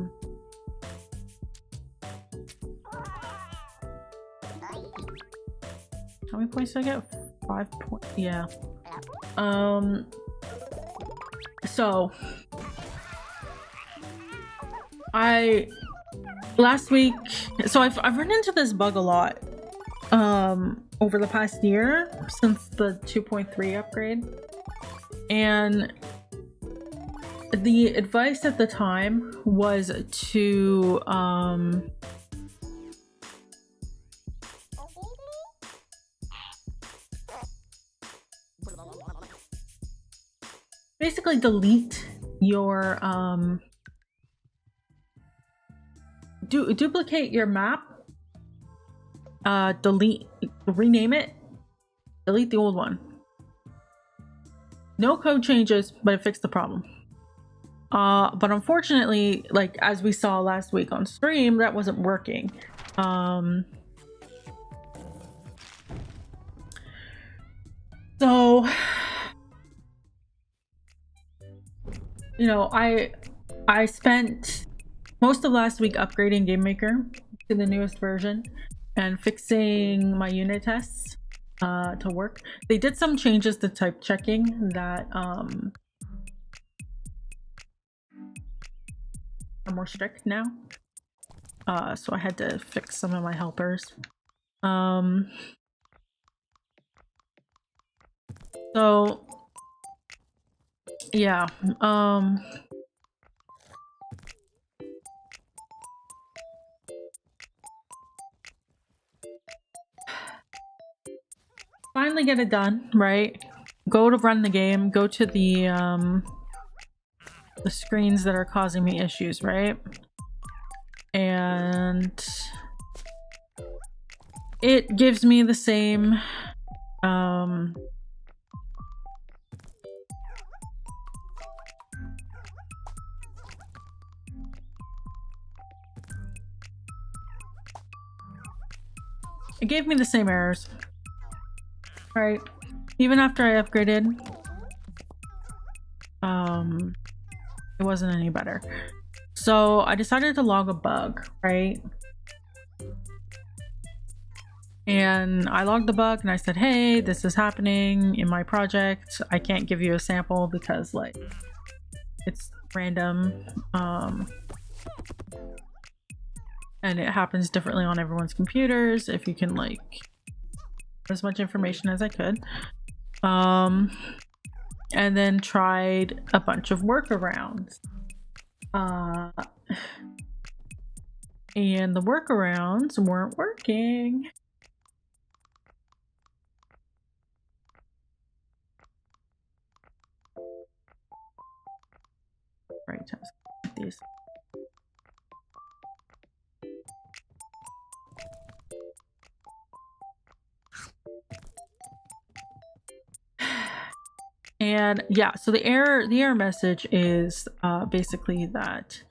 many points did I get? 5 points. Yeah. So last week, so I've run into this bug a lot over the past year since the 2.3 upgrade, and the advice at the time was to basically delete your duplicate your map, rename it, delete the old one. No code changes, but it fixed the problem. But unfortunately, like as we saw last week on stream, that wasn't working. So you know, I spent most of last week upgrading GameMaker to the newest version and fixing my unit tests to work. They did some changes to type checking that are more strict now. So I had to fix some of my helpers. So yeah, finally get it done, right? Go to run the game, go to the screens that are causing me issues, right? And it gives me the same it gave me the same errors, right? Even after I upgraded, it wasn't any better. So I decided to log a bug, right? And I logged the bug and I said, hey, this is happening in my project. I can't give you a sample because like it's random. And it happens differently on everyone's computers. If you can like as much information as I could. And then tried a bunch of workarounds. And the workarounds weren't working. Right, these. And yeah, so the error message is basically that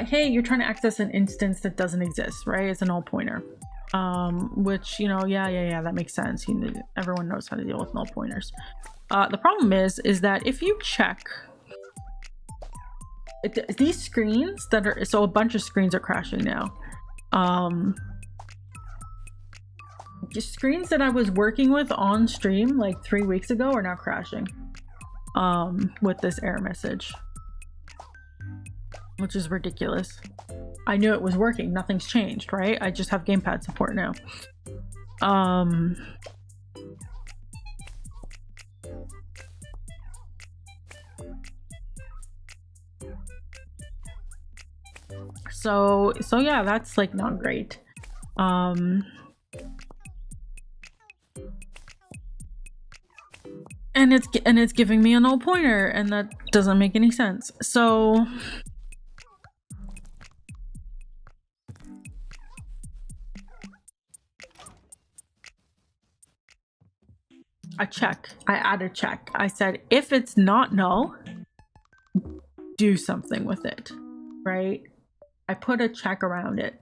hey, you're trying to access an instance that doesn't exist, right? It's a null pointer. Which, you know, yeah, that makes sense. Everyone knows how to deal with null pointers. The problem is that if you check these screens that are, so a bunch of screens are crashing now. Screens that I was working with on stream like 3 weeks ago are now crashing with this error message, which is ridiculous. I knew it was working, nothing's changed, right? I just have gamepad support now. So yeah, that's like not great. And it's giving me a null pointer, and that doesn't make any sense. So I add a check. I said, if it's not null, do something with it, right? I put a check around it.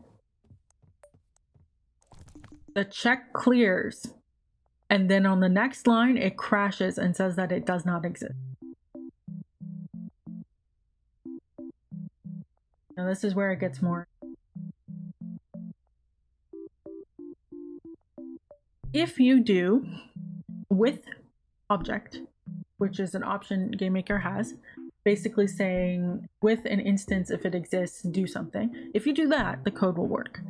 The check clears. And then on the next line, it crashes and says that it does not exist. Now this is where it gets more. If you do with object, which is an option GameMaker has, basically saying with an instance, if it exists, do something. If you do that, the code will work.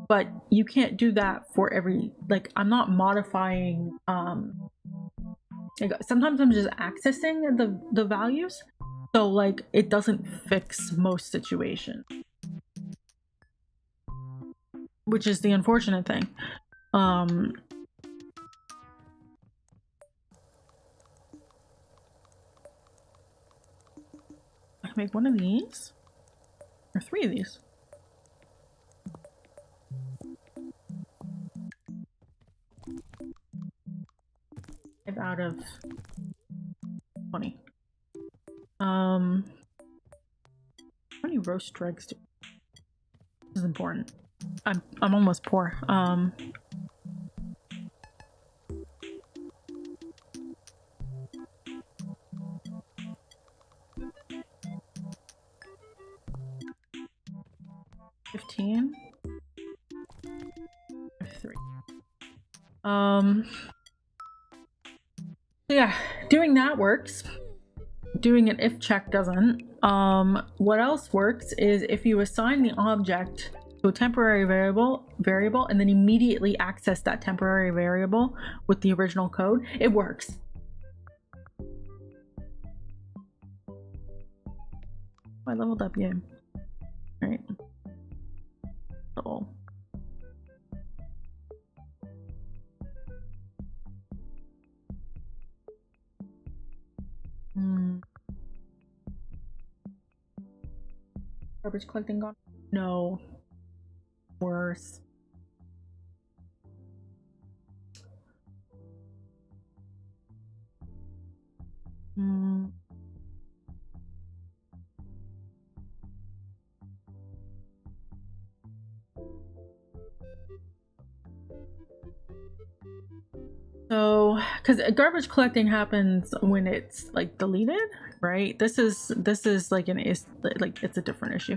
But you can't do that for every, like, I'm not modifying, like, sometimes I'm just accessing the values. So like it doesn't fix most situations, which is the unfortunate thing. I can make one of these or 3 of these. Out of 20. How many roast dregs do? This is important. I'm almost poor. 15. 3. Yeah, doing that works. Doing an if check doesn't. What else works is if you assign the object to a temporary variable and then immediately access that temporary variable with the original code, it works. I leveled up, yeah. Right. Oh. Garbage collecting gone? No. Worse. So, because garbage collecting happens when it's like deleted, right? This is like it's a different issue.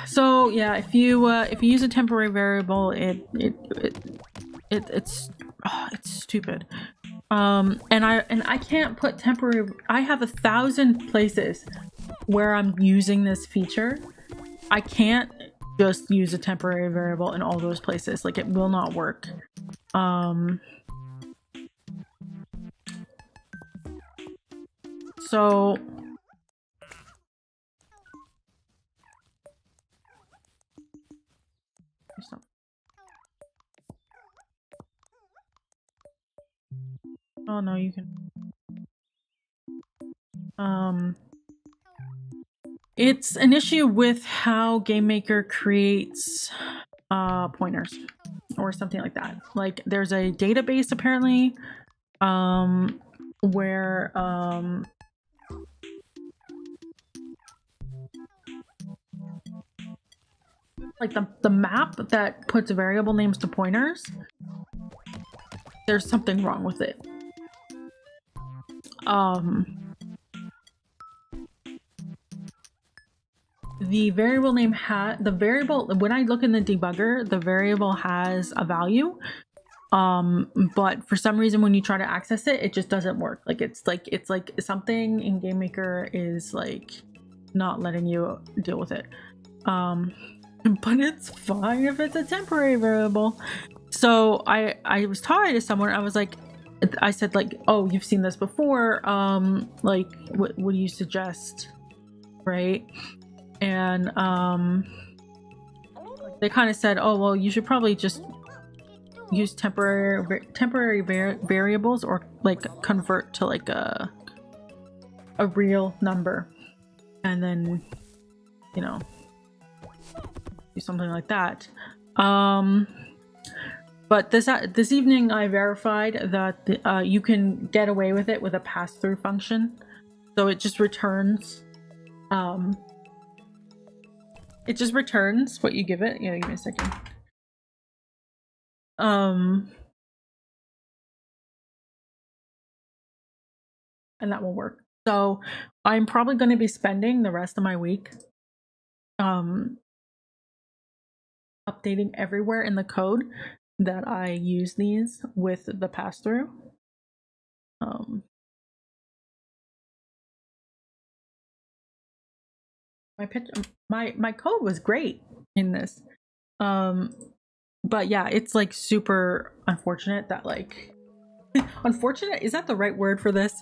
So yeah, if you use a temporary variable, it's stupid. And I can't put temporary. I have 1,000 places where I'm using this feature. I can't just use a temporary variable in all those places. Like, it will not work. So oh no, you can. It's an issue with how GameMaker creates pointers or something like that. Like, there's a database apparently where like the map that puts variable names to pointers, there's something wrong with it. The variable name when I look in the debugger, the variable has a value, but for some reason when you try to access it, it just doesn't work. Like, it's like something in GameMaker is like not letting you deal with it. But it's fine if it's a temporary variable. So I was talking to someone. I said like, oh, you've seen this before. Like, what do you suggest, right? And they kind of said, oh, well, you should probably just use temporary variables, or like convert to like a real number, and then, you know, do something like that. But this evening I verified that you can get away with it with a pass-through function. So it just returns it just returns what you give it. Yeah, give me a second. And that will work. So I'm probably going to be spending the rest of my week updating everywhere in the code that I use these with the pass-through. My code was great in this. But yeah, it's like super unfortunate that like unfortunate, is that the right word for this?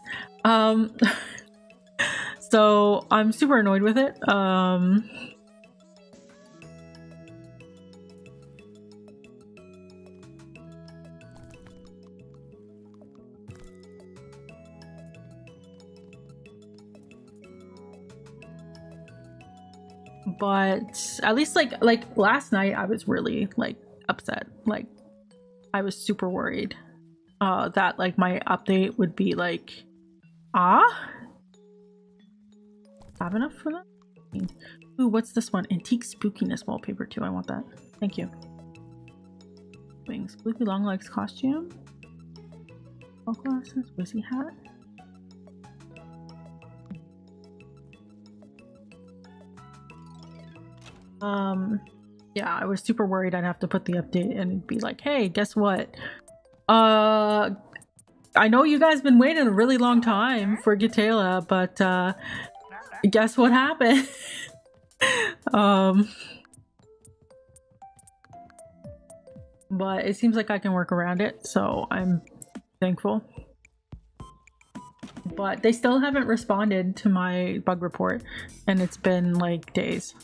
So I'm super annoyed with it. But at least like last night I was really like upset. Like I was super worried that like my update would be like have enough for that? Ooh, what's this one? Antique spookiness wallpaper too. I want that. Thank you. Wings. Spooky long legs costume. Glasses. Wizzy hat. Yeah, I was super worried I'd have to put the update and be like, hey, guess what? I know you guys been waiting a really long time for Gitela, but guess what happened? But it seems like I can work around it, so I'm thankful. But they still haven't responded to my bug report, and it's been like days.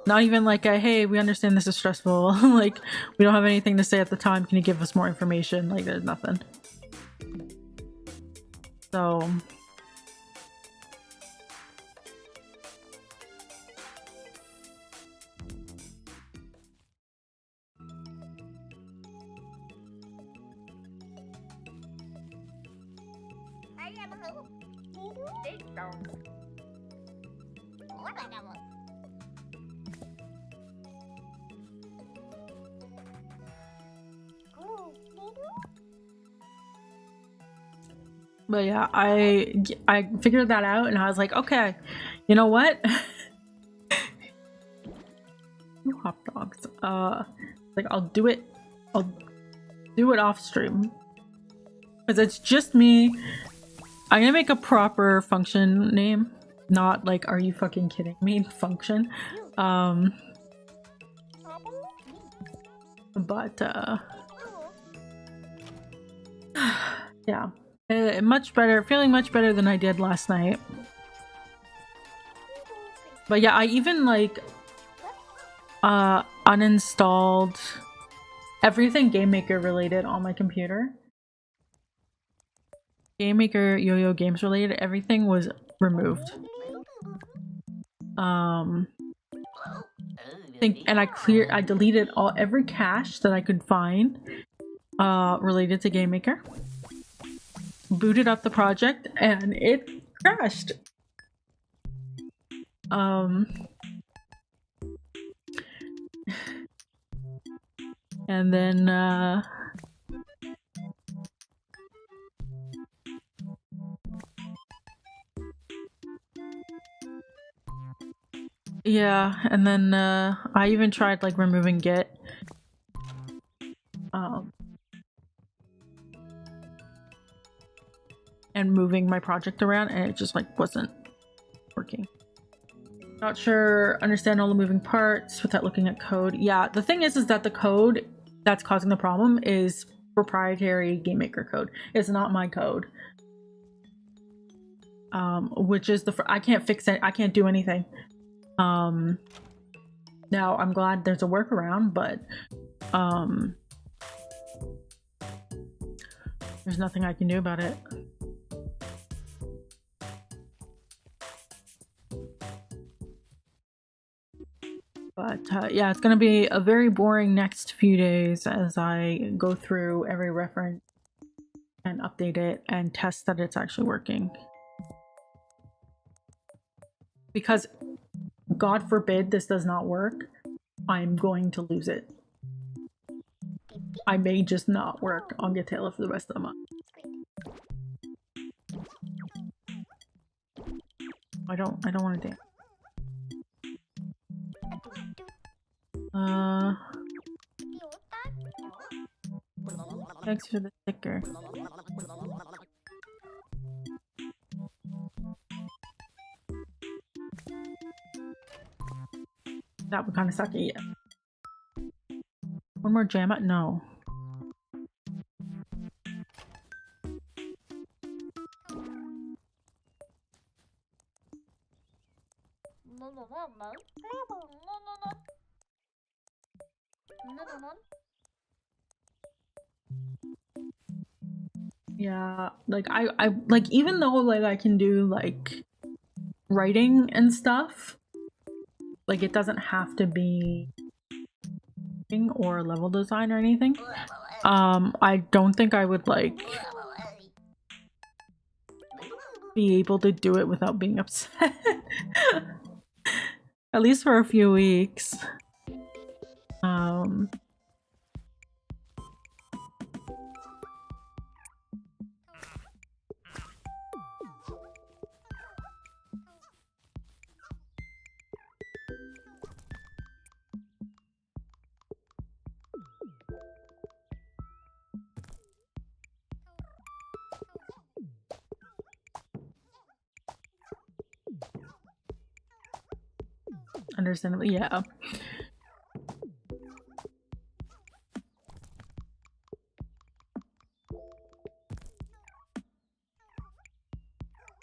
Not even like a, hey, we understand this is stressful. Like, we don't have anything to say at the time. Can you give us more information? Like, there's nothing. So... But yeah, I figured that out and I was like, okay, you know what? Hot dogs. Like I'll do it off stream. Because it's just me. I'm gonna make a proper function name. Not like, are you fucking kidding me? Function. But yeah. Much better, feeling much better than I did last night. But yeah, I even like uninstalled everything Game Maker related on my computer. Game Maker, Yo-Yo Games related, everything was removed. And I deleted every cache that I could find related to Game Maker. Booted up the project and it crashed. And then yeah, and then I even tried like removing Git. And moving my project around, and it just like wasn't working. Not sure, understand all the moving parts without looking at code. Yeah, the thing is that the code that's causing the problem is proprietary Game Maker code. It's not my code. Which is I can't fix it. I can't do anything. Now I'm glad there's a workaround, but there's nothing I can do about it. But yeah, it's gonna be a very boring next few days as I go through every reference and update it and test that it's actually working. Because God forbid this does not work, I'm going to lose it. I may just not work on Gatela for the rest of the month. I don't want to dance. Thanks for the sticker. That would kind of suck it, yeah. One more jam at? No. Yeah, like I like, even though like I can do like writing and stuff, like it doesn't have to be or level design or anything. I don't think I would like be able to do it without being upset. At least for a few weeks. Understandably, yeah.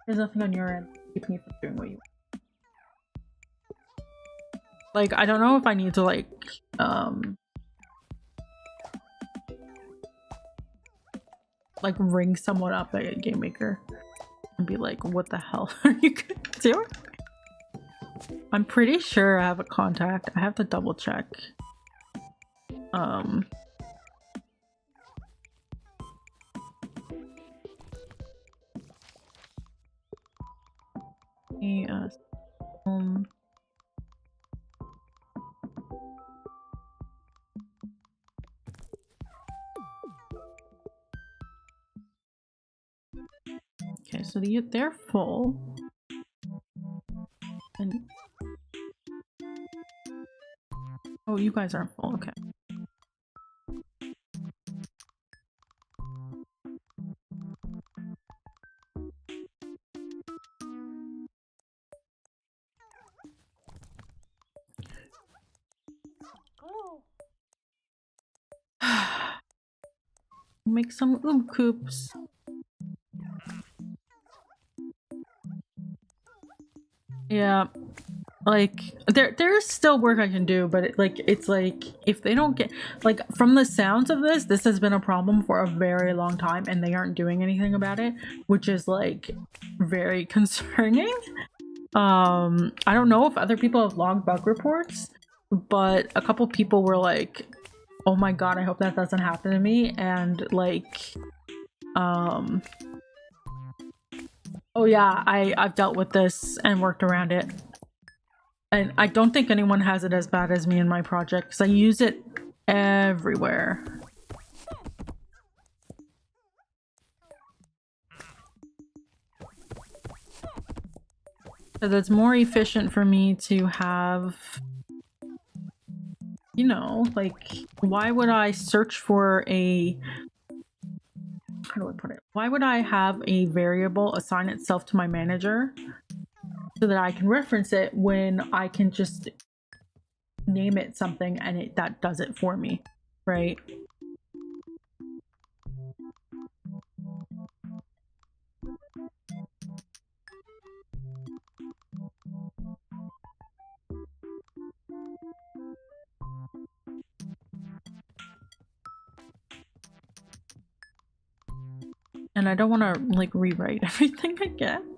There's nothing on your end keeping you from doing what you want. Like, I don't know if I need to like ring someone up at a game maker and be like, what the hell are you doing? I'm pretty sure I have a contact. I have to double check. Okay, so they're full. And oh, you guys aren't full, okay. Make some coops. Yeah, like there's still work I can do, but it's like if they don't get like, from the sounds of this has been a problem for a very long time and they aren't doing anything about it, which is like very concerning. I don't know if other people have logged bug reports, but a couple people were like, oh my god, I hope that doesn't happen to me. And like oh yeah, I've dealt with this and worked around it. And I don't think anyone has it as bad as me in my project because I use it everywhere. So that's more efficient for me to have, you know, like, why would I search for a, how do I put it? Why would I have a variable assign itself to my manager so that I can reference it when I can just name it something and that does it for me, right? And I don't want to like rewrite everything again.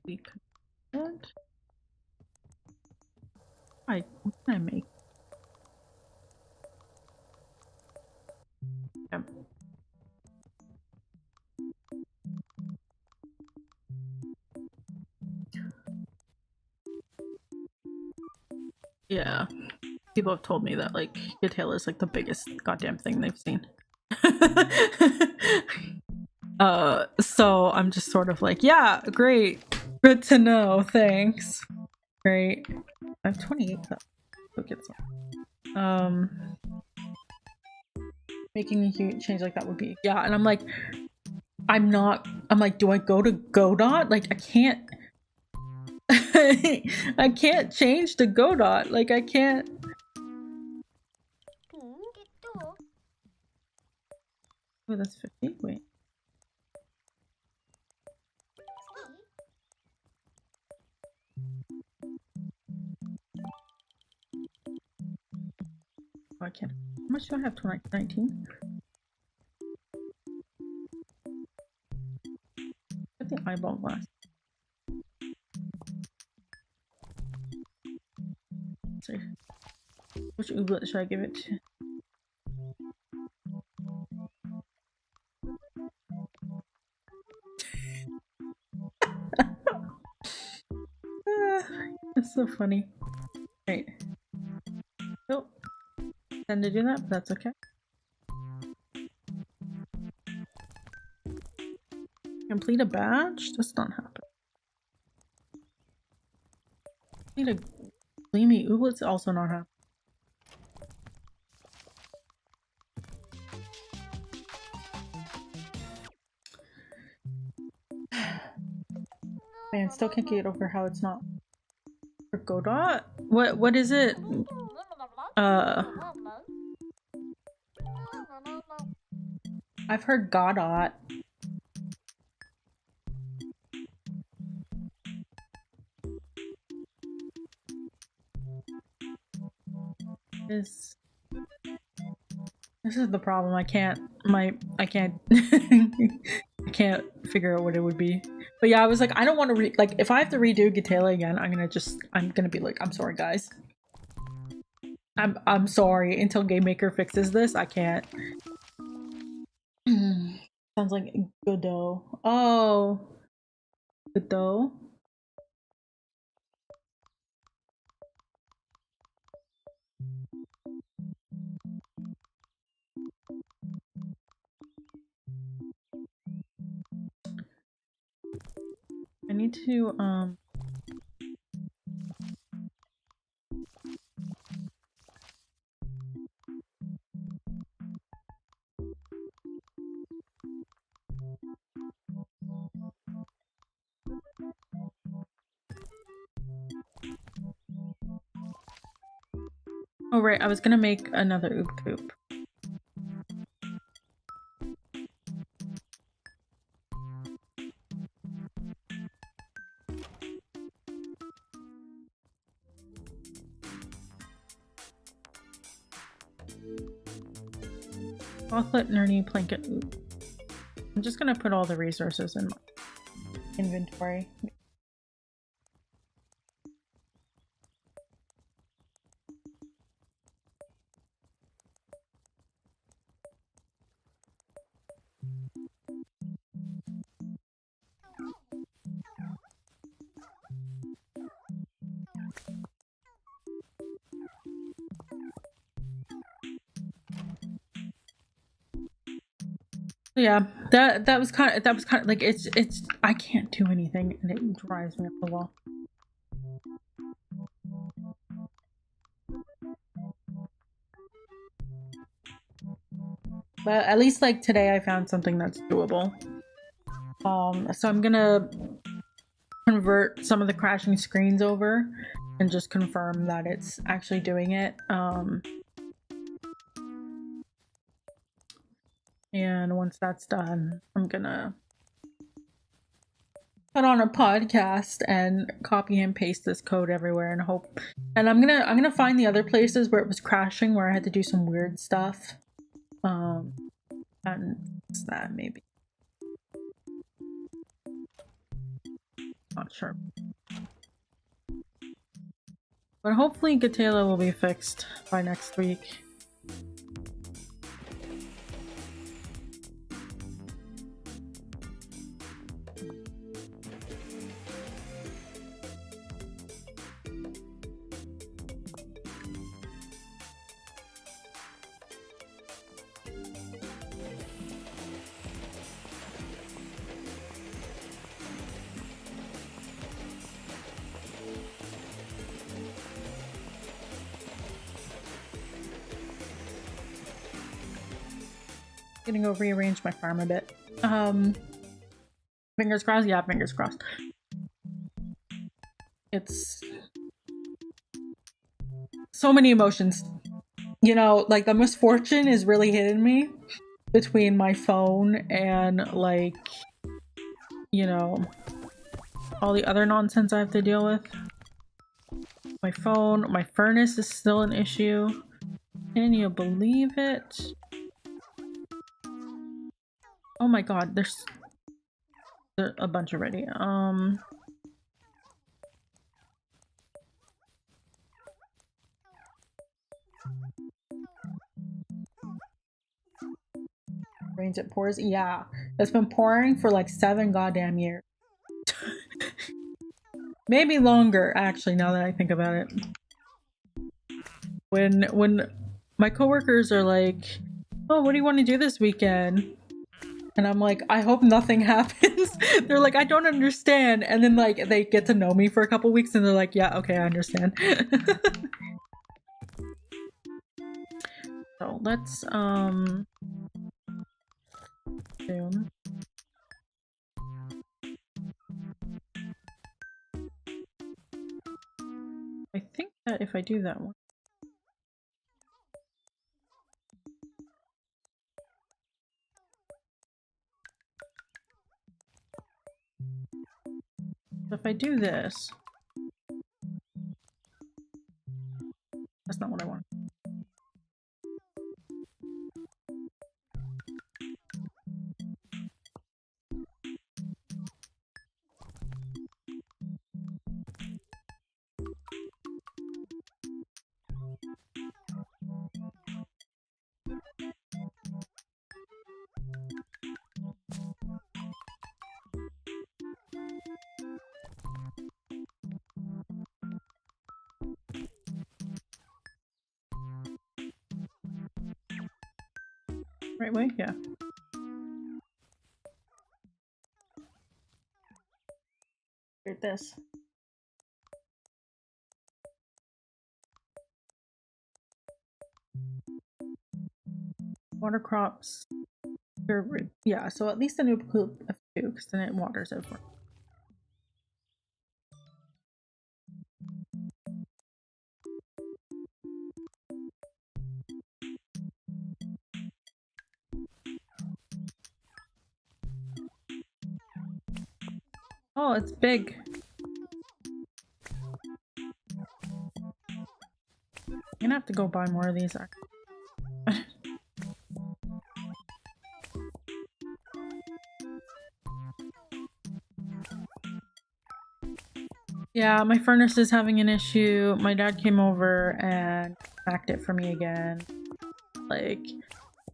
We could. What can I make? Yep. Yeah. People have told me that like Gatela is like the biggest goddamn thing they've seen. So I'm just sort of like, yeah, great. Good to know. Thanks. Great. I have 28 though. Go get some. Making a huge change like that would be, yeah, and I'm like, I'm like, do I go to Godot? Like, I can't. I can't change to Godot. Like, I can't. Oh, that's 50? Wait. Oh, I can't. How much do I have? 19? Get the eyeball glass. Let's see. Which ooblet should I give it to? That's so funny. Right. Nope. Tend to do that, but that's okay. Complete a badge? That's not happening. Need a Gleamie Ooblets? Also not happening. Man, still can't get over how it's not for Godot. What is it? I've heard Godot. This is the problem. I can't I can't I can't figure out what it would be. But yeah, I was like, I don't want to like if I have to redo Gatela again, I'm gonna be like, I'm sorry guys. I'm sorry. Until Game Maker fixes this, I can't. Sounds like Godot. Oh, Godot. I need to oh right, I was gonna make another Oob Coop. Chocolate Nerdy Blanket Oob. I'm just gonna put all the resources in my inventory. Yeah, that was kind of like it's I can't do anything and it drives me up the wall. But at least like today I found something that's doable. So I'm gonna convert some of the crashing screens over and just confirm that it's actually doing it. And once that's done, I'm gonna put on a podcast and copy and paste this code everywhere and hope. And I'm gonna find the other places where it was crashing, where I had to do some weird stuff. And fix that maybe. Not sure. But hopefully Gatela will be fixed by next week. Gonna go rearrange my farm a bit. Fingers crossed. Yeah, fingers crossed. It's so many emotions. You know, like the misfortune is really hitting me between my phone and like, you know, all the other nonsense I have to deal with. My phone, my furnace is still an issue. Can you believe it? Oh my god, there's a bunch already. Rains it pours. Yeah, it's been pouring for like 7 goddamn years. Maybe longer, actually, now that I think about it. When my coworkers are like, "Oh, what do you want to do this weekend?" And I'm like, "I hope nothing happens." They're like, "I don't understand." And then like they get to know me for a couple weeks and they're like, "Yeah, okay, I understand." So let's zoom. I think that if I do that one. So if I do this, that's not what I want. Right way? Yeah. Here's this. Water crops. Yeah, so at least a new poop of 2, because then it waters over. Oh, it's big. I'm gonna have to go buy more of these. Yeah, my furnace is having an issue. My dad came over and smacked it for me again. Like,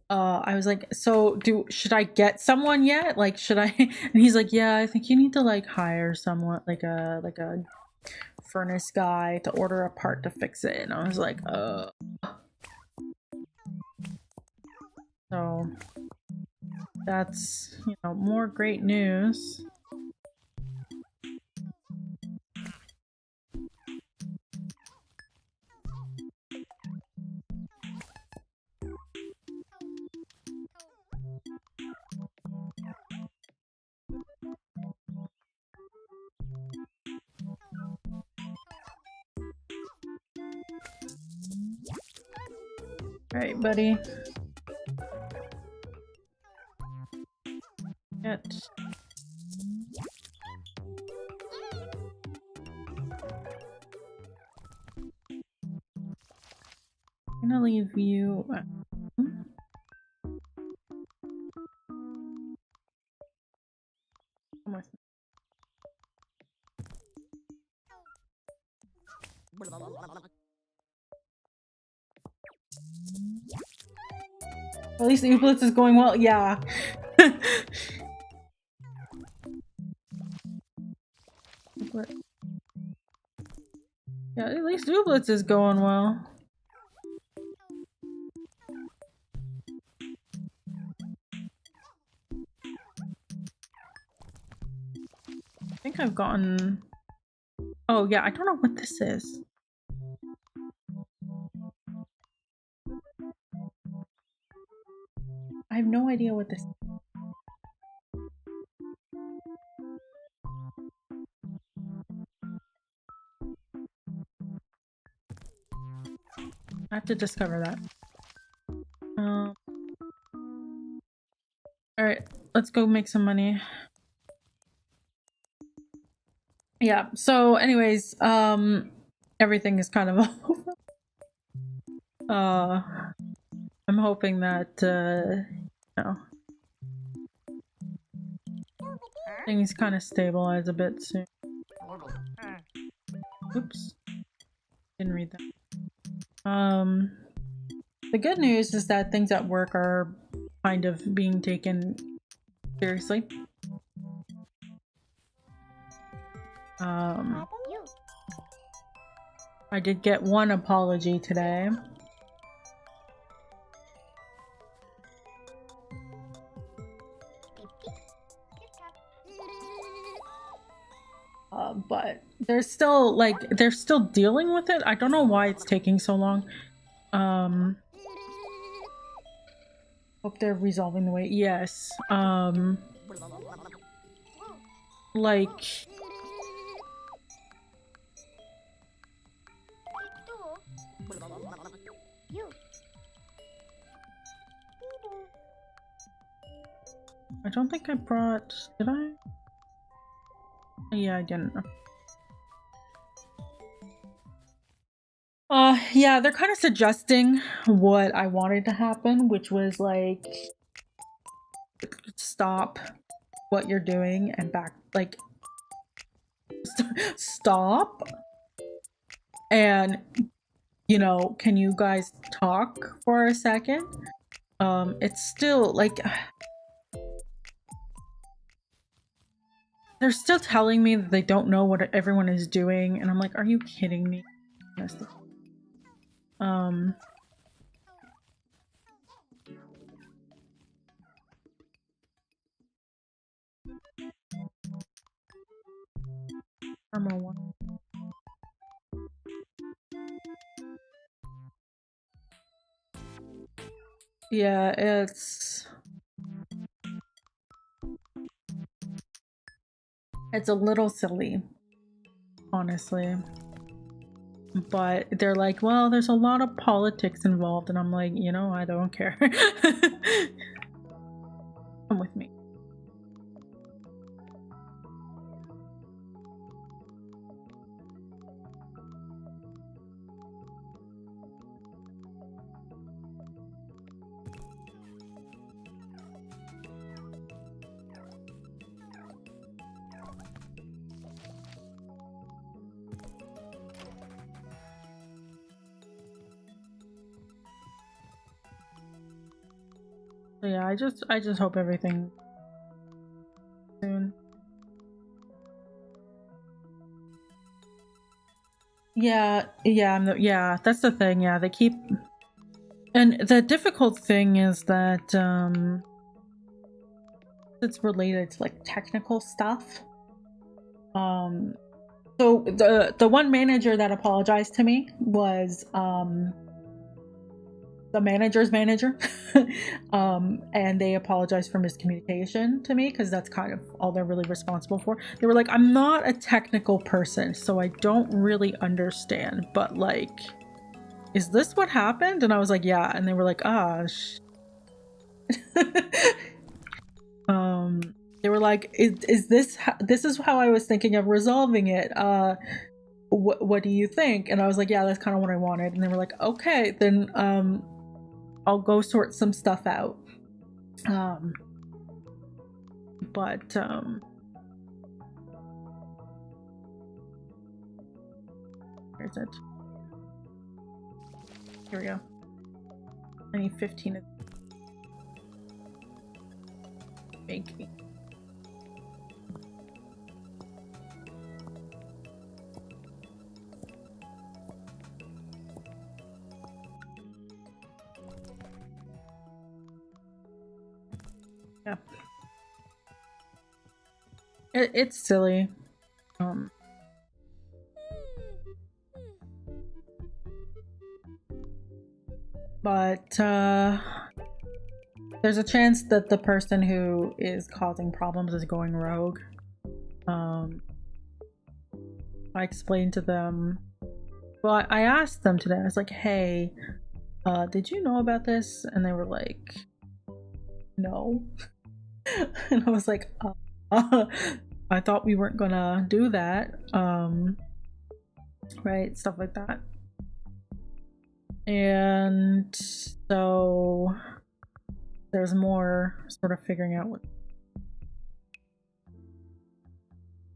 I was like, so should I get someone yet? Like, should I? And he's like, yeah, I think you need to like hire someone, like a furnace guy to order a part to fix it. And I was like, so that's, you know, more great news. All right, buddy. Get. I'm gonna leave you. At least the Ooblets is going well. Yeah. Yeah, at least Ooblets is going well. I think I've gotten... Oh yeah, I don't know what this is. I have no idea what this. I have to discover that. All right, let's go make some money. Yeah. So, anyways, everything is kind of I'm hoping that you know, things kind of stabilize a bit soon. Oops, didn't read that. The good news is that things at work are kind of being taken seriously. I did get one apology today. But they're still they're still dealing with it. I don't know why it's taking so long. Hope they're resolving the way. Yes. Like I don't think I brought. Did I? Yeah, I didn't. Yeah, they're kind of suggesting what I wanted to happen, which was like stop what you're doing and back, like stop. And you know, can you guys talk for a second? It's still like they're still telling me that they don't know what everyone is doing, and I'm like, are you kidding me? Armor one. Yeah, it's a little silly, honestly. But they're like, well, there's a lot of politics involved, and I'm like, you know, I don't care. Come with me. So yeah, I just hope everything soon. Yeah, yeah, that's the thing. Yeah, they keep, and the difficult thing is that it's related to like technical stuff. So the one manager that apologized to me was the manager's manager. And they apologized for miscommunication to me because that's kind of all they're really responsible for. They were like, I'm not a technical person, so I don't really understand, but like, is this what happened? And I was like, yeah. And they were like, they were like, is this is how I was thinking of resolving it. What do you think? And I was like, yeah, that's kind of what I wanted. And they were like, okay, then I'll go sort some stuff out. But where is it? Here we go. I need 15 of baking. Yeah. It's silly. But there's a chance that the person who is causing problems is going rogue. I explained to them, well, I asked them today, I was like, hey, did you know about this? And they were like, no. And I was like, I thought we weren't gonna do that. Right, stuff like that. And so there's more sort of figuring out what's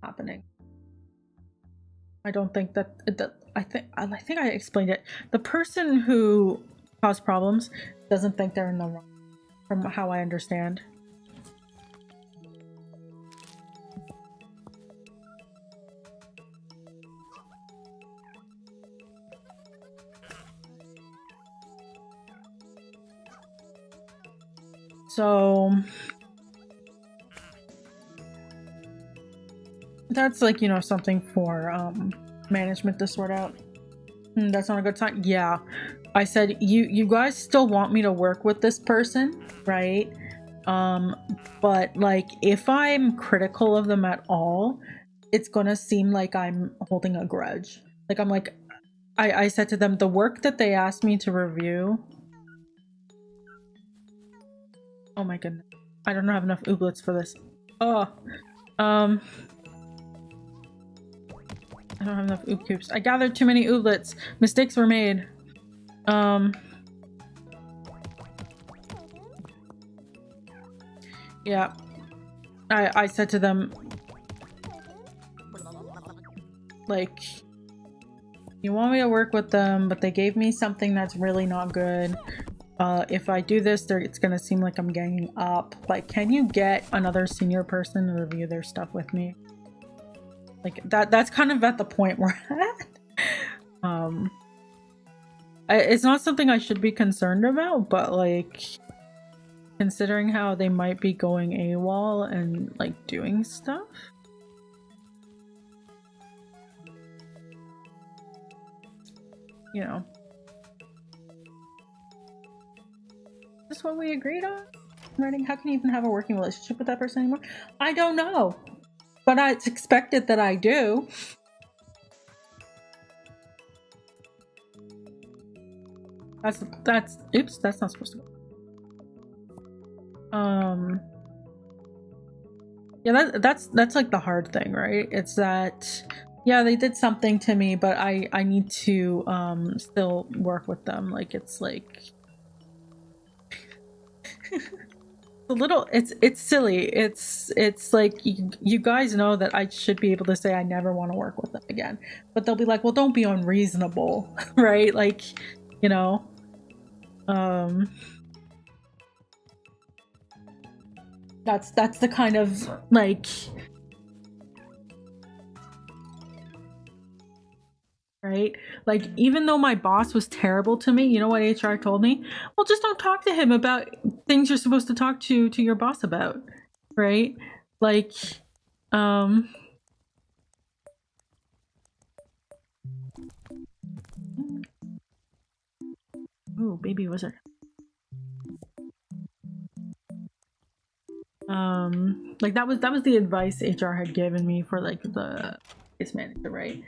happening. I don't think that I think I explained it. The person who caused problems doesn't think they're in the wrong, from how I understand. So that's like, you know, something for management to sort out. That's not a good sign. Yeah, I said, you guys still want me to work with this person, right? But like, if I'm critical of them at all, it's gonna seem like I'm holding a grudge. Like, I'm like, I said to them, the work that they asked me to review. Oh my goodness, I don't have enough ooblets for this. Oh, I don't have enough oob cubes. I gathered too many ooblets. Mistakes were made. Yeah. I said to them, like, you want me to work with them, but they gave me something that's really not good. If I do this, it's gonna seem like I'm ganging up. Like, can you get another senior person to review their stuff with me? Like, that's kind of at the point we're at. It's not something I should be concerned about, but like, considering how they might be going AWOL and like doing stuff. You know. Is this what we agreed on? Writing, how can you even have a working relationship with that person anymore? I don't know. But it's expected that I do. That's oops, that's not supposed to go. Yeah, that's like the hard thing, right? It's that, yeah, they did something to me, but I need to still work with them. Like, it's like a little, it's silly. It's like, you guys know that I should be able to say I never want to work with them again, but they'll be like, well, don't be unreasonable. Right? Like, you know, that's the kind of like, right? Like, even though my boss was terrible to me, you know what HR told me? Well, just don't talk to him about things you're supposed to talk to your boss about, right? Like, ooh, baby wizard. Like, that was the advice HR had given me for like the case manager, right?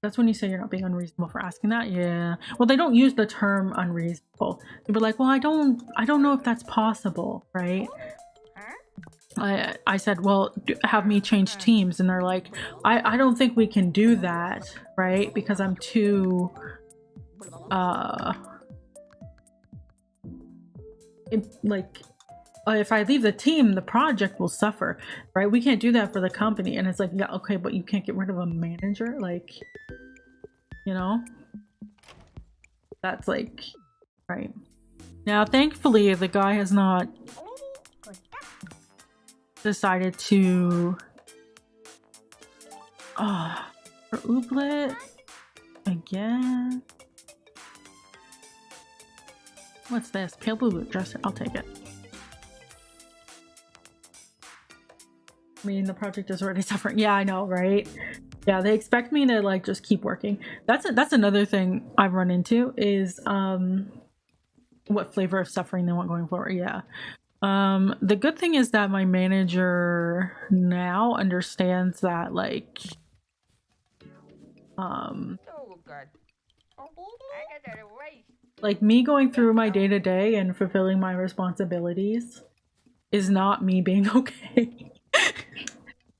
That's when you say you're not being unreasonable for asking that. Yeah. Well, they don't use the term unreasonable. They were like, well, I don't know if that's possible, right? I said, well, have me change teams, and they're like, I don't think we can do that, right? Because I'm too like, if I leave the team, the project will suffer, right? We can't do that for the company. And it's like, yeah, okay, but you can't get rid of a manager, like, you know? That's like, right. Now, thankfully, the guy has not decided to for Ooblet again. What's this? Pale blue dress. I'll take it. I mean, the project is already suffering. Yeah, I know, right? Yeah, they expect me to like just keep working. That's another thing I've run into is what flavor of suffering they want going forward. Yeah. The good thing is that my manager now understands that, like, like me going through my day-to-day and fulfilling my responsibilities is not me being okay.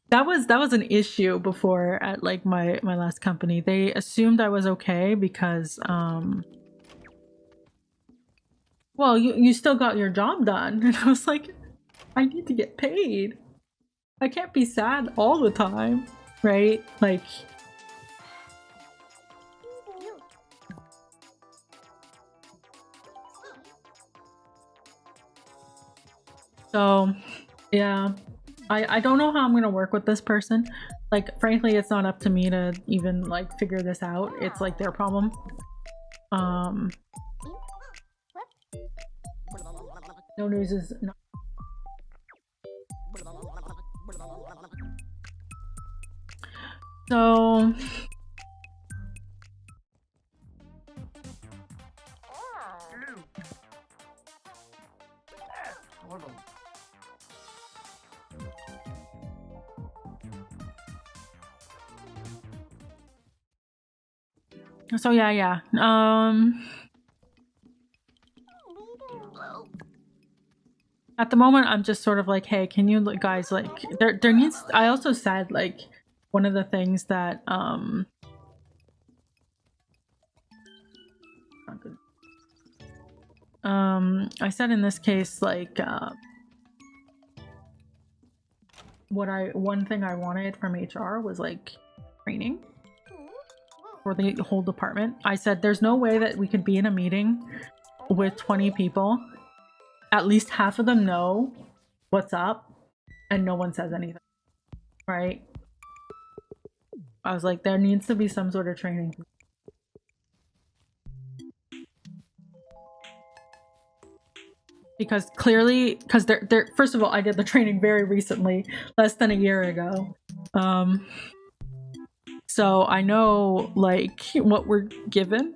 That was an issue before at like my last company. They assumed I was okay because well, you still got your job done. And I was like, I need to get paid. I can't be sad all the time, right? Like, so yeah. I don't know how I'm gonna work with this person. Like, frankly, it's not up to me to even like figure this out. It's like their problem. No news is not. So yeah. At the moment, I'm just sort of like, hey, can you guys, like, there needs. I also said, like, one of the things that not good. I said in this case, like, one thing I wanted from HR was like training for the whole department. I said there's no way that we could be in a meeting with 20 people, at least half of them know what's up and no one says anything, right? I was like, there needs to be some sort of training. Because clearly, because they're first of all, I did the training very recently, less than a year ago. So I know like what we're given.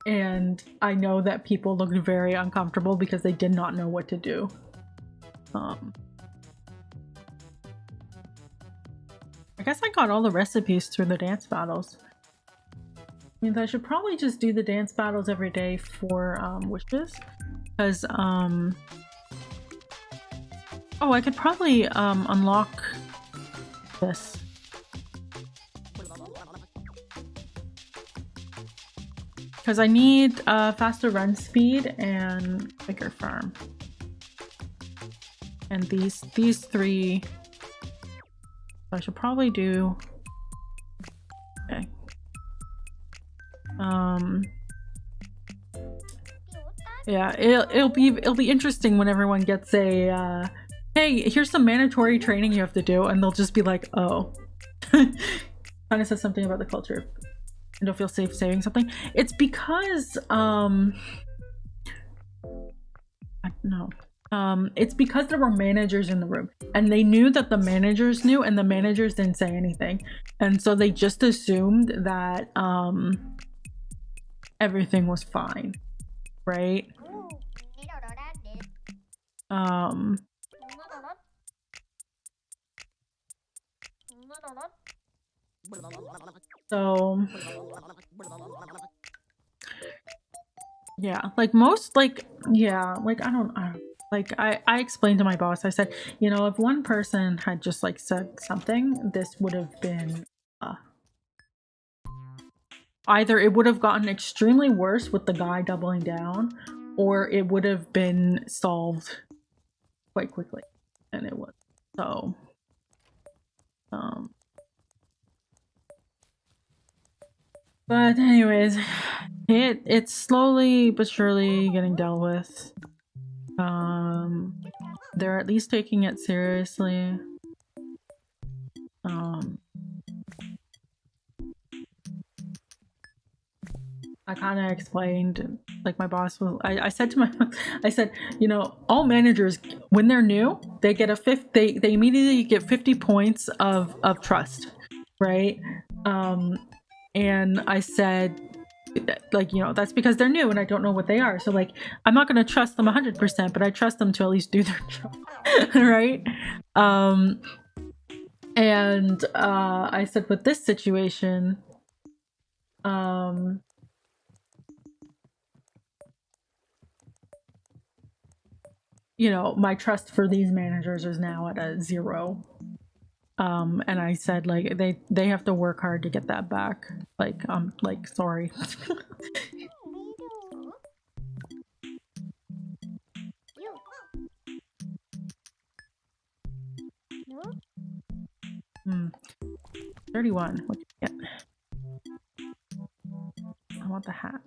And I know that people looked very uncomfortable because they did not know what to do. I guess I got all the recipes through the dance battles. Means I should probably just do the dance battles every day for wishes, because oh, I could probably unlock this. Because I need faster run speed and bigger farm. And these three, I should probably do. Okay. Yeah, it'll be interesting when everyone gets a hey, here's some mandatory training you have to do, and they'll just be like, oh. Kind of says something about the culture. I don't feel safe saying something. It's because it's because there were managers in the room, and they knew that the managers knew, and the managers didn't say anything, and so they just assumed that everything was fine, right? So yeah, like most, like, yeah, like I don't like I explained to my boss, I said, you know, if one person had just like said something, this would have been either it would have gotten extremely worse with the guy doubling down, or it would have been solved quite quickly, and it was. So but anyways, it's slowly but surely getting dealt with. They're at least taking it seriously. I kind of explained, like, my boss was, I said to my, I said, you know, all managers, when they're new, they get they immediately get 50 points of trust, right? And I said, like, you know, that's because they're new and I don't know what they are. So like, I'm not going to trust them 100%, but I trust them to at least do their job. Right? And I said with this situation, you know, my trust for these managers is now at a 0. And I said, like, they have to work hard to get that back. Like, I'm like, sorry. Hmm. 31. What do you get? I want the hat.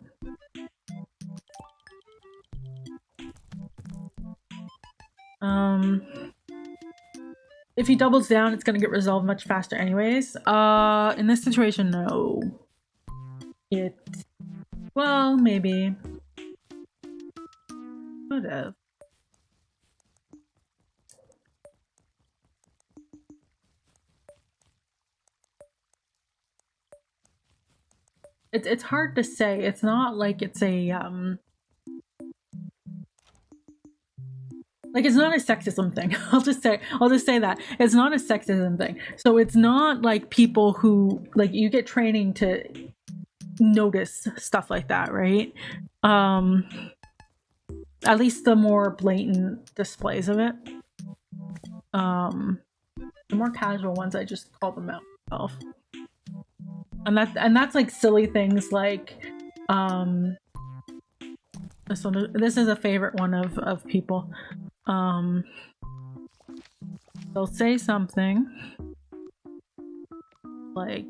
If he doubles down, it's gonna get resolved much faster anyways. In this situation, no. Well, maybe. Could have. It's hard to say. It's not like it's a like, it's not a sexism thing. I'll just say that it's not a sexism thing. So it's not like people who, like, you get training to notice stuff like that, right? At least the more blatant displays of it. The more casual ones, I just call them out myself. And that's like silly things like this is a favorite one of people. They'll say something like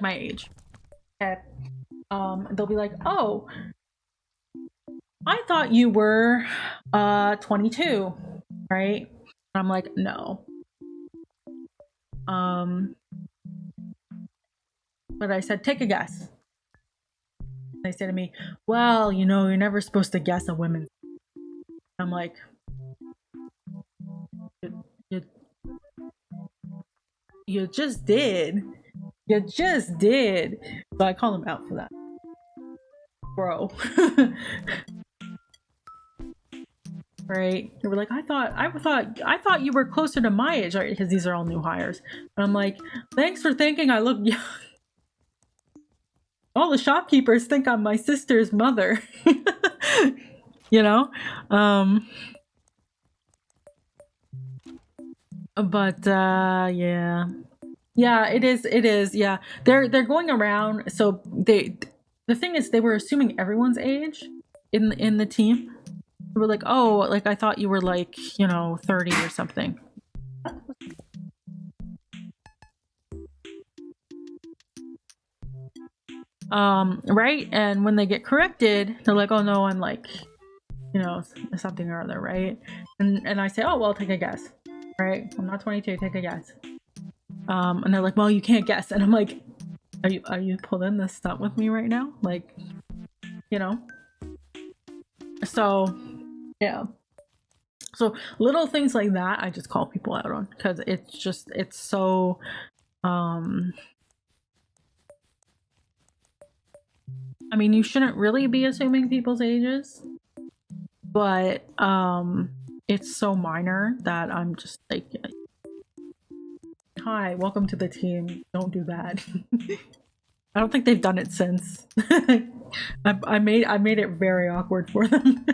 my age. Okay. They'll be like, "Oh, I thought you were 22, right?" And I'm like, "No." But I said, "Take a guess." And they say to me, "Well, you know, you're never supposed to guess a woman." I'm like, you just did. You just did. So I call them out for that. Bro. Right? They were like, I thought you were closer to my age, right? Because these are all new hires. And I'm like, thanks for thinking I look young. All the shopkeepers think I'm my sister's mother. You know? But yeah. Yeah, it is. Yeah. They're going around, so the thing is, they were assuming everyone's age in the team. They were like, "Oh, like, I thought you were like, you know, 30 or something." Right? And when they get corrected, they're like, "Oh no, I'm like, you know, something or other," right? And I say, "Oh, well, take a guess." Right? I'm not 22, take a guess. And they're like, "Well, you can't guess." And I'm like, are you pulling this stunt with me right now? Like, you know? So, yeah. So little things like that, I just call people out on, because it's so I mean, you shouldn't really be assuming people's ages, but it's so minor that I'm just like, hi, welcome to the team, don't do that. I don't think they've done it since. I made it very awkward for them.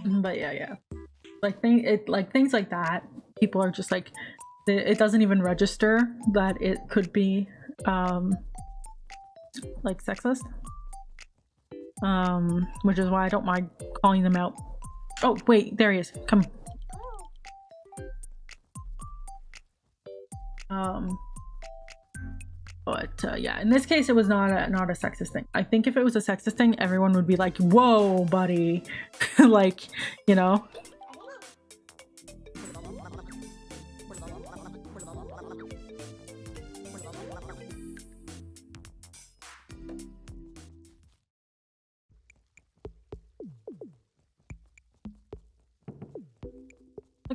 But yeah, like things like that. People are just like, it doesn't even register that it could be like sexist. Which is why I don't mind calling them out. Oh wait, there he is. Come. But yeah, in this case, it was not a sexist thing. I think if it was a sexist thing, everyone would be like, "Whoa, buddy," like, you know.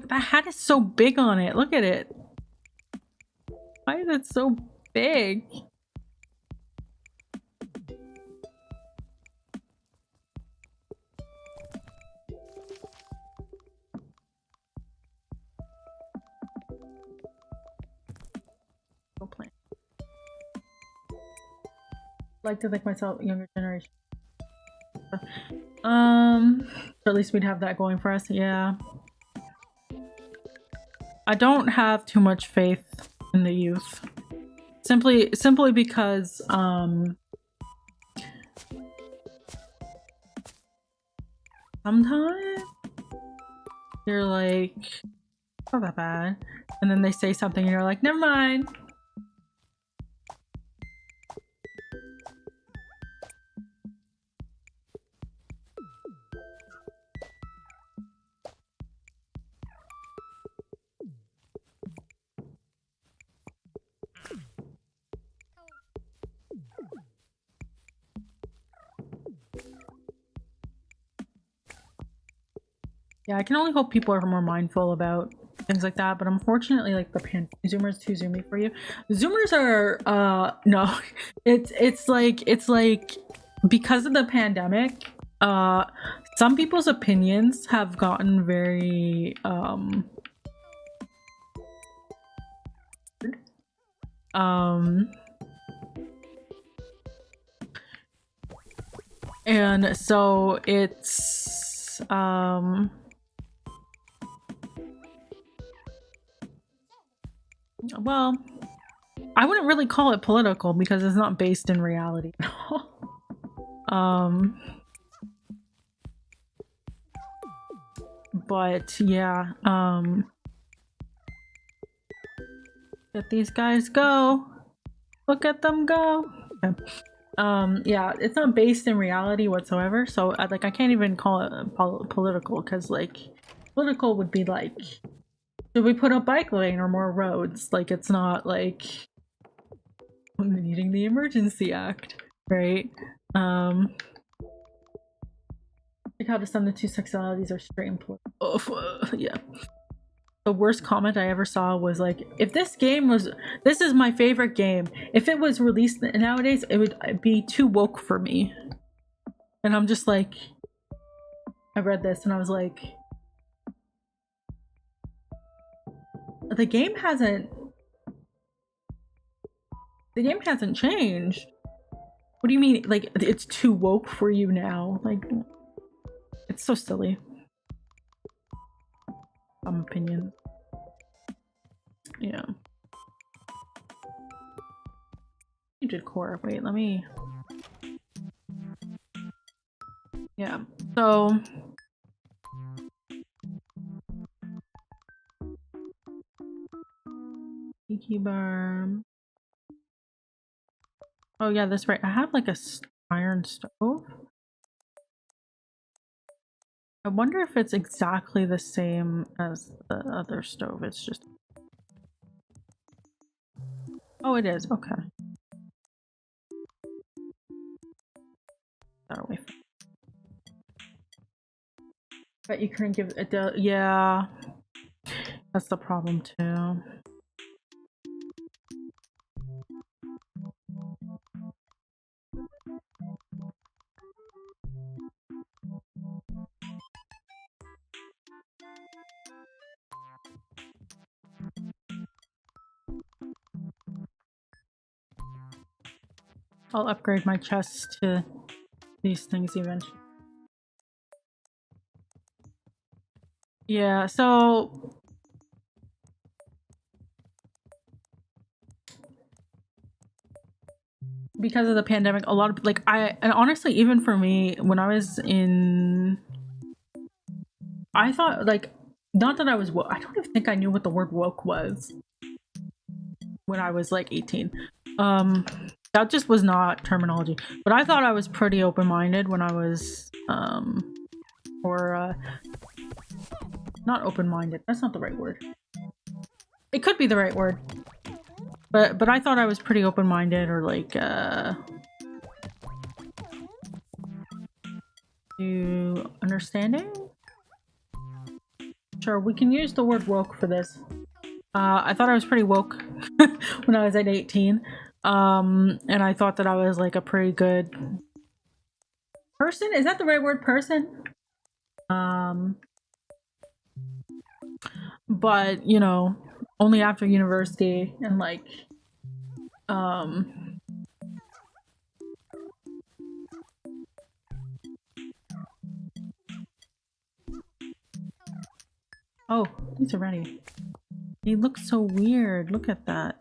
that hat is so big on it. Look at it. Why is it so big? Go plant. Like to think myself younger generation. So at least we'd have that going for us. Yeah. I don't have too much faith in the youth. Simply because sometimes you're like, not that bad, and then they say something and you're like, never mind. Yeah, I can only hope people are more mindful about things like that, but unfortunately, like the Zoomers too zoomy for you. Zoomers are no, it's like because of the pandemic, some people's opinions have gotten very and so it's well, I wouldn't really call it political because it's not based in reality. But yeah, let these guys go. Look at them go. Okay. Yeah, it's not based in reality whatsoever, so like I can't even call it political, because like political would be like, should we put a bike lane or more roads? Like, it's not like needing the emergency act, right? Like how to sum the two sexualities are straight and political. Oh, yeah. The worst comment I ever saw was like, if this game was, this is my favorite game, if it was released nowadays, it would be too woke for me. And I'm just like, I read this and I was like, the game hasn't changed. What do you mean, like, it's too woke for you now? Like, it's so silly. Opinion. Yeah. You did core. Wait, let me. Yeah. So. Tiki bar. Oh yeah, that's right. I have like a iron stove. I wonder if it's exactly the same as the other stove. It's just... Oh, it is. Okay. That away. But you couldn't give it the... Yeah. That's the problem too. I'll upgrade my chest to these things eventually. Yeah, so because of the pandemic, a lot of like and honestly, even for me, when I was in, I thought like, not that I was woke, I don't even think I knew what the word woke was when I was like 18. That just was not terminology, but I thought I was pretty open-minded when I was not open-minded, that's not the right word. It could be the right word, but I thought I was pretty open-minded, or like to understanding, Sure, we can use the word woke for this. I thought I was pretty woke when I was at 18. And I thought that I was like a pretty good person. Is that the right word, person? But you know, only after university and like oh, these are ready. They look so weird. Look at that.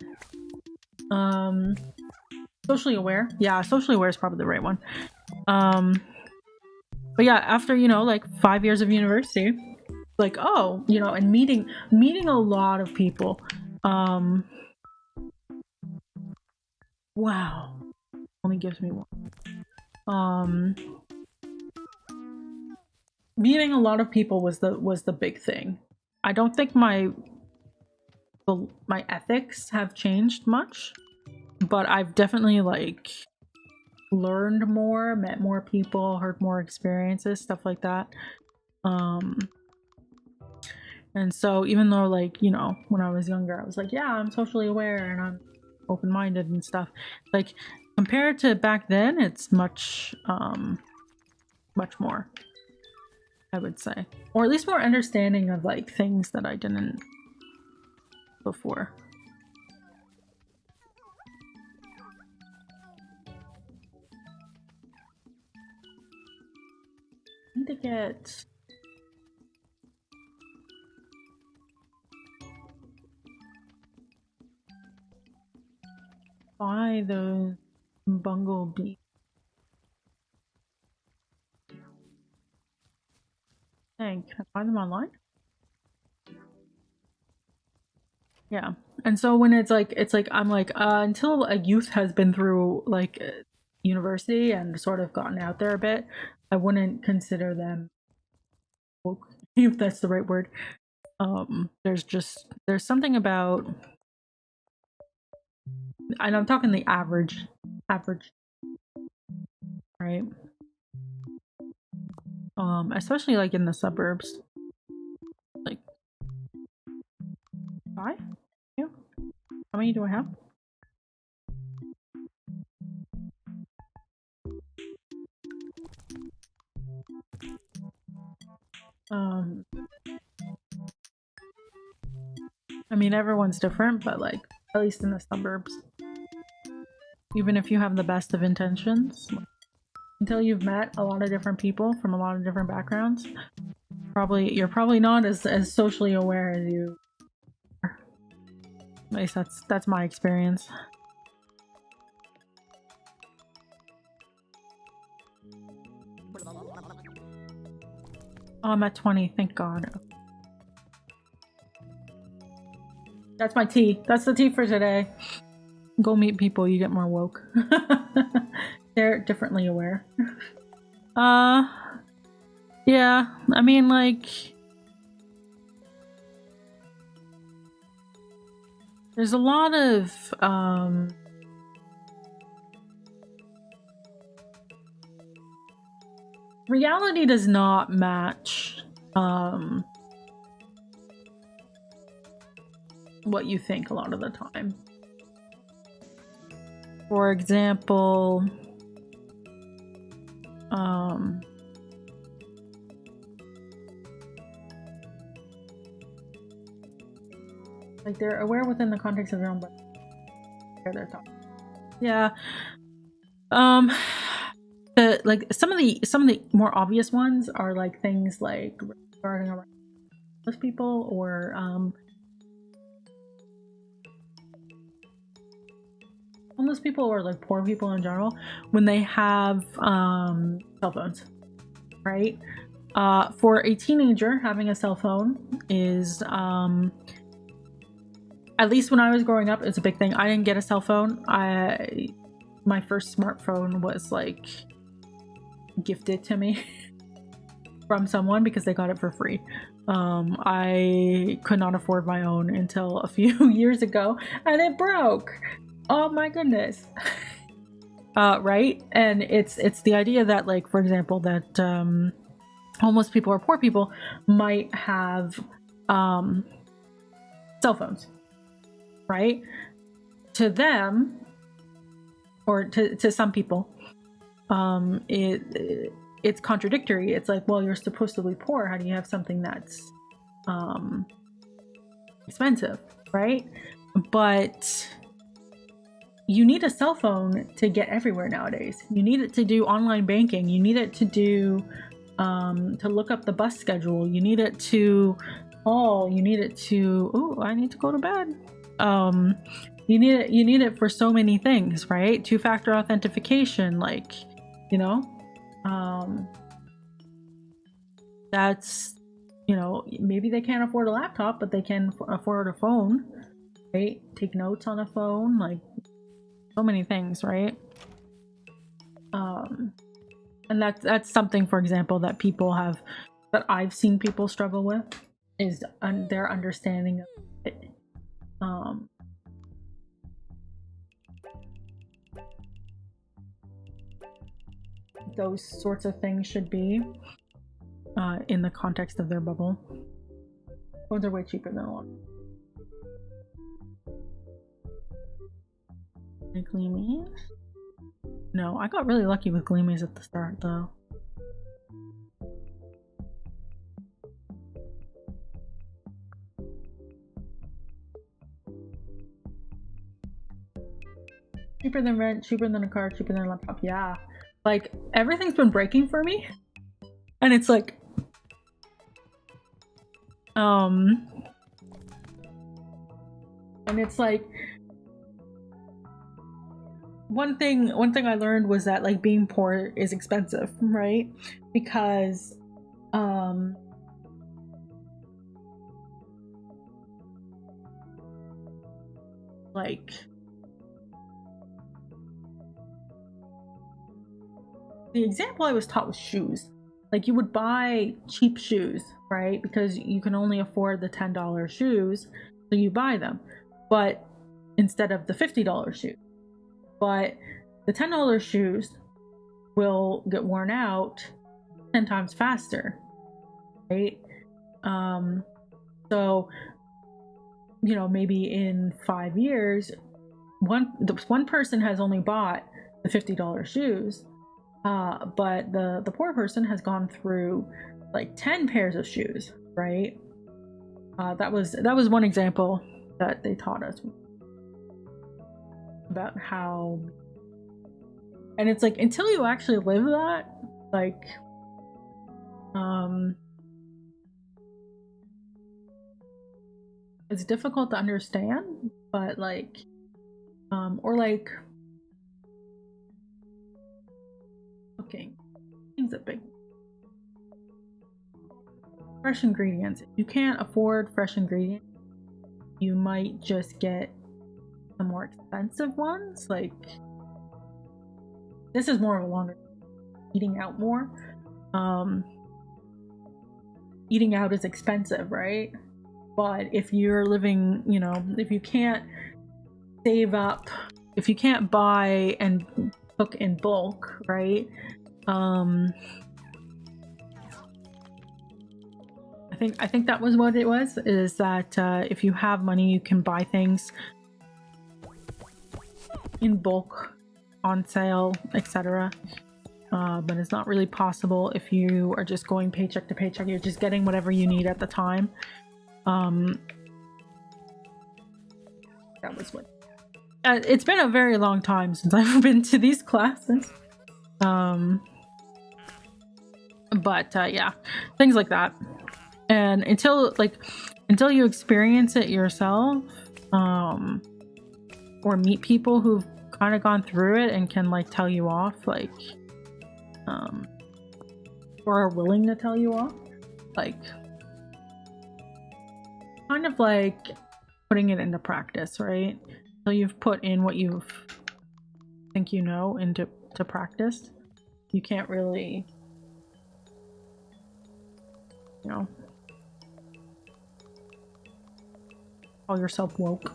Socially aware. Yeah, socially aware is probably the right one. But yeah, after, you know, like 5 years of university, like, oh, you know, and meeting a lot of people. Wow. Only gives me one. Meeting a lot of people was the big thing. I don't think my ethics have changed much, but I've definitely like learned more, met more people, heard more experiences, stuff like that. And so even though, like, you know, when I was younger, I was like, yeah, I'm socially aware and I'm open-minded and stuff, like compared to back then, it's much more, I would say, or at least more understanding of like things that I didn't before. I need to get buy those bumblebee. Dang, can I buy them online? Yeah. And so when it's like I'm like until a youth has been through like university and sort of gotten out there a bit, I wouldn't consider them woke, if that's the right word. There's something about, and I'm talking the average, right? Especially like in the suburbs. Like, five? Yeah. How many do I have? I mean, everyone's different, but like, at least in the suburbs, even if you have the best of intentions, until you've met a lot of different people from a lot of different backgrounds, you're probably not as socially aware as you are. At least that's my experience. Oh, I'm at 20, thank God. That's my tea. That's the tea for today. Go meet people, you get more woke. They're differently aware. Yeah, I mean, like, there's a lot of reality does not match what you think a lot of the time. For example, like they're aware within the context of their own their thoughts. Yeah. Like some of the more obvious ones are like things like regarding homeless people or homeless people or like poor people in general when they have cell phones, right? For a teenager, having a cell phone is at least when I was growing up, it's a big thing. I didn't get a cell phone. My first smartphone was like gifted to me from someone because they got it for free. I could not afford my own until a few years ago, and it broke. Oh my goodness. Right? And it's the idea that, like, for example, that homeless people or poor people might have cell phones, right? To them, or to some people, it's contradictory. It's like, well, you're supposed to be poor. How do you have something that's expensive, right? But you need a cell phone to get everywhere nowadays. You need it to do online banking. You need it to do to look up the bus schedule. You need it to call. You need it to, oh, I need to go to bed. You need it for so many things, right? Two-factor authentication, like, you know, that's, you know, maybe they can't afford a laptop, but they can afford a phone, right? Take notes on a phone, like so many things, right? And that's something, for example, that I've seen people struggle with, is their understanding of it. Those sorts of things should be in the context of their bubble. Phones are way cheaper than a lot. Gleamies? No, I got really lucky with Gleamies at the start, though. Cheaper than rent, cheaper than a car, cheaper than a laptop. Yeah. Like, everything's been breaking for me. And it's like, and it's like, one thing I learned was that, like, being poor is expensive, right? Because like, the example I was taught was shoes. Like, you would buy cheap shoes, right? Because you can only afford the $10 shoes, so you buy them. But instead of the $50 shoes. But the $10 shoes will get worn out 10 times faster, right? So, you know, maybe in 5 years, one person has only bought the $50 shoes, but the poor person has gone through like 10 pairs of shoes, right? That was one example that they taught us about how, and it's like, until you actually live that, like, it's difficult to understand, but like, or like, cooking, things a big, fresh ingredients. If you can't afford fresh ingredients, you might just get the more expensive ones. Like, this is more of a longer, eating out more. Eating out is expensive, right? But if you're living, you know, if you can't save up, if you can't buy and cook in bulk, right? I think that was what it was, is that if you have money, you can buy things in bulk, on sale, etc. But it's not really possible if you are just going paycheck to paycheck. You're just getting whatever you need at the time. That was what. It's been a very long time since I've been to these classes. But yeah, things like that. And until you experience it yourself, or meet people who've kind of gone through it and can like tell you off, like, or are willing to tell you off, like, kind of like putting it into practice, right? So you've put in what you think you know into practice. You can't really, you know, call yourself woke.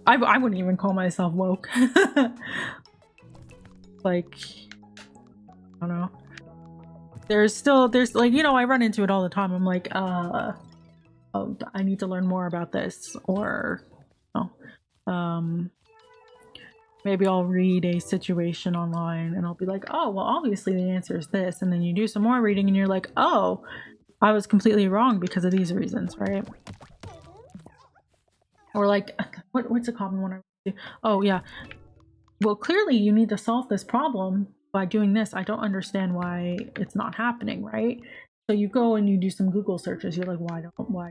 I wouldn't even call myself woke. Like, I don't know. There's like, you know, I run into it all the time. I'm like, oh, I need to learn more about this, or maybe I'll read a situation online and I'll be like, oh, well, obviously the answer is this. And then you do some more reading and you're like, oh, I was completely wrong because of these reasons, right? Or like, what's a common one I do? Oh, yeah. Well, clearly you need to solve this problem by doing this. I don't understand why it's not happening, right? So you go and you do some Google searches. You're like, why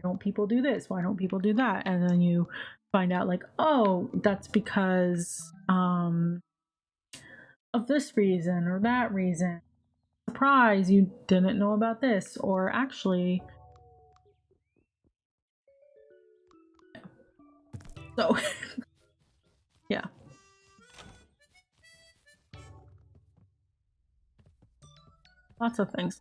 don't people do this? Why don't people do that? And then you find out like, oh, that's because of this reason or that reason. Surprise, you didn't know about this. Or actually, so yeah. Lots of things.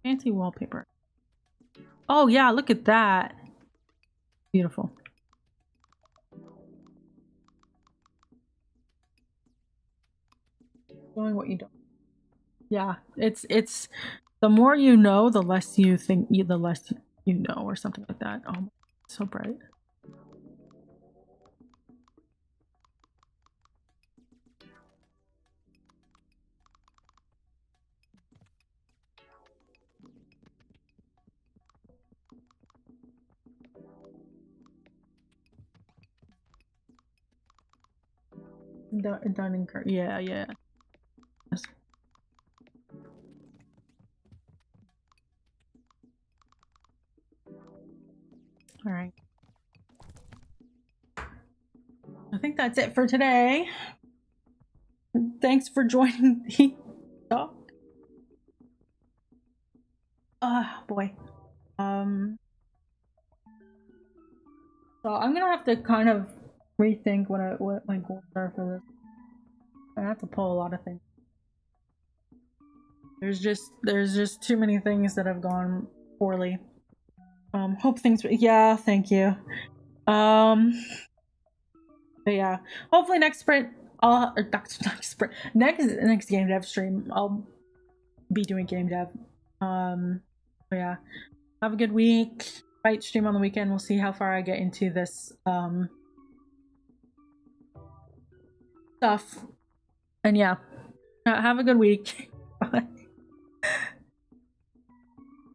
Fancy wallpaper. Oh yeah, look at that. Beautiful. Knowing what you don't. Yeah, it's the more you know, the less you think, the less you know, or something like that. Oh, so bright. Dunning, yeah, yeah. Yes. All right. I think that's it for today. Thanks for joining the talk. Boy. So I'm gonna have to kind of rethink what my goals are for this. I have to pull a lot of things. There's just too many things that have gone poorly. Hope things. Yeah, thank you. But yeah, hopefully next sprint, next game dev stream, I'll be doing game dev. But yeah, have a good week. Might stream on the weekend. We'll see how far I get into this stuff. And yeah, have a good week.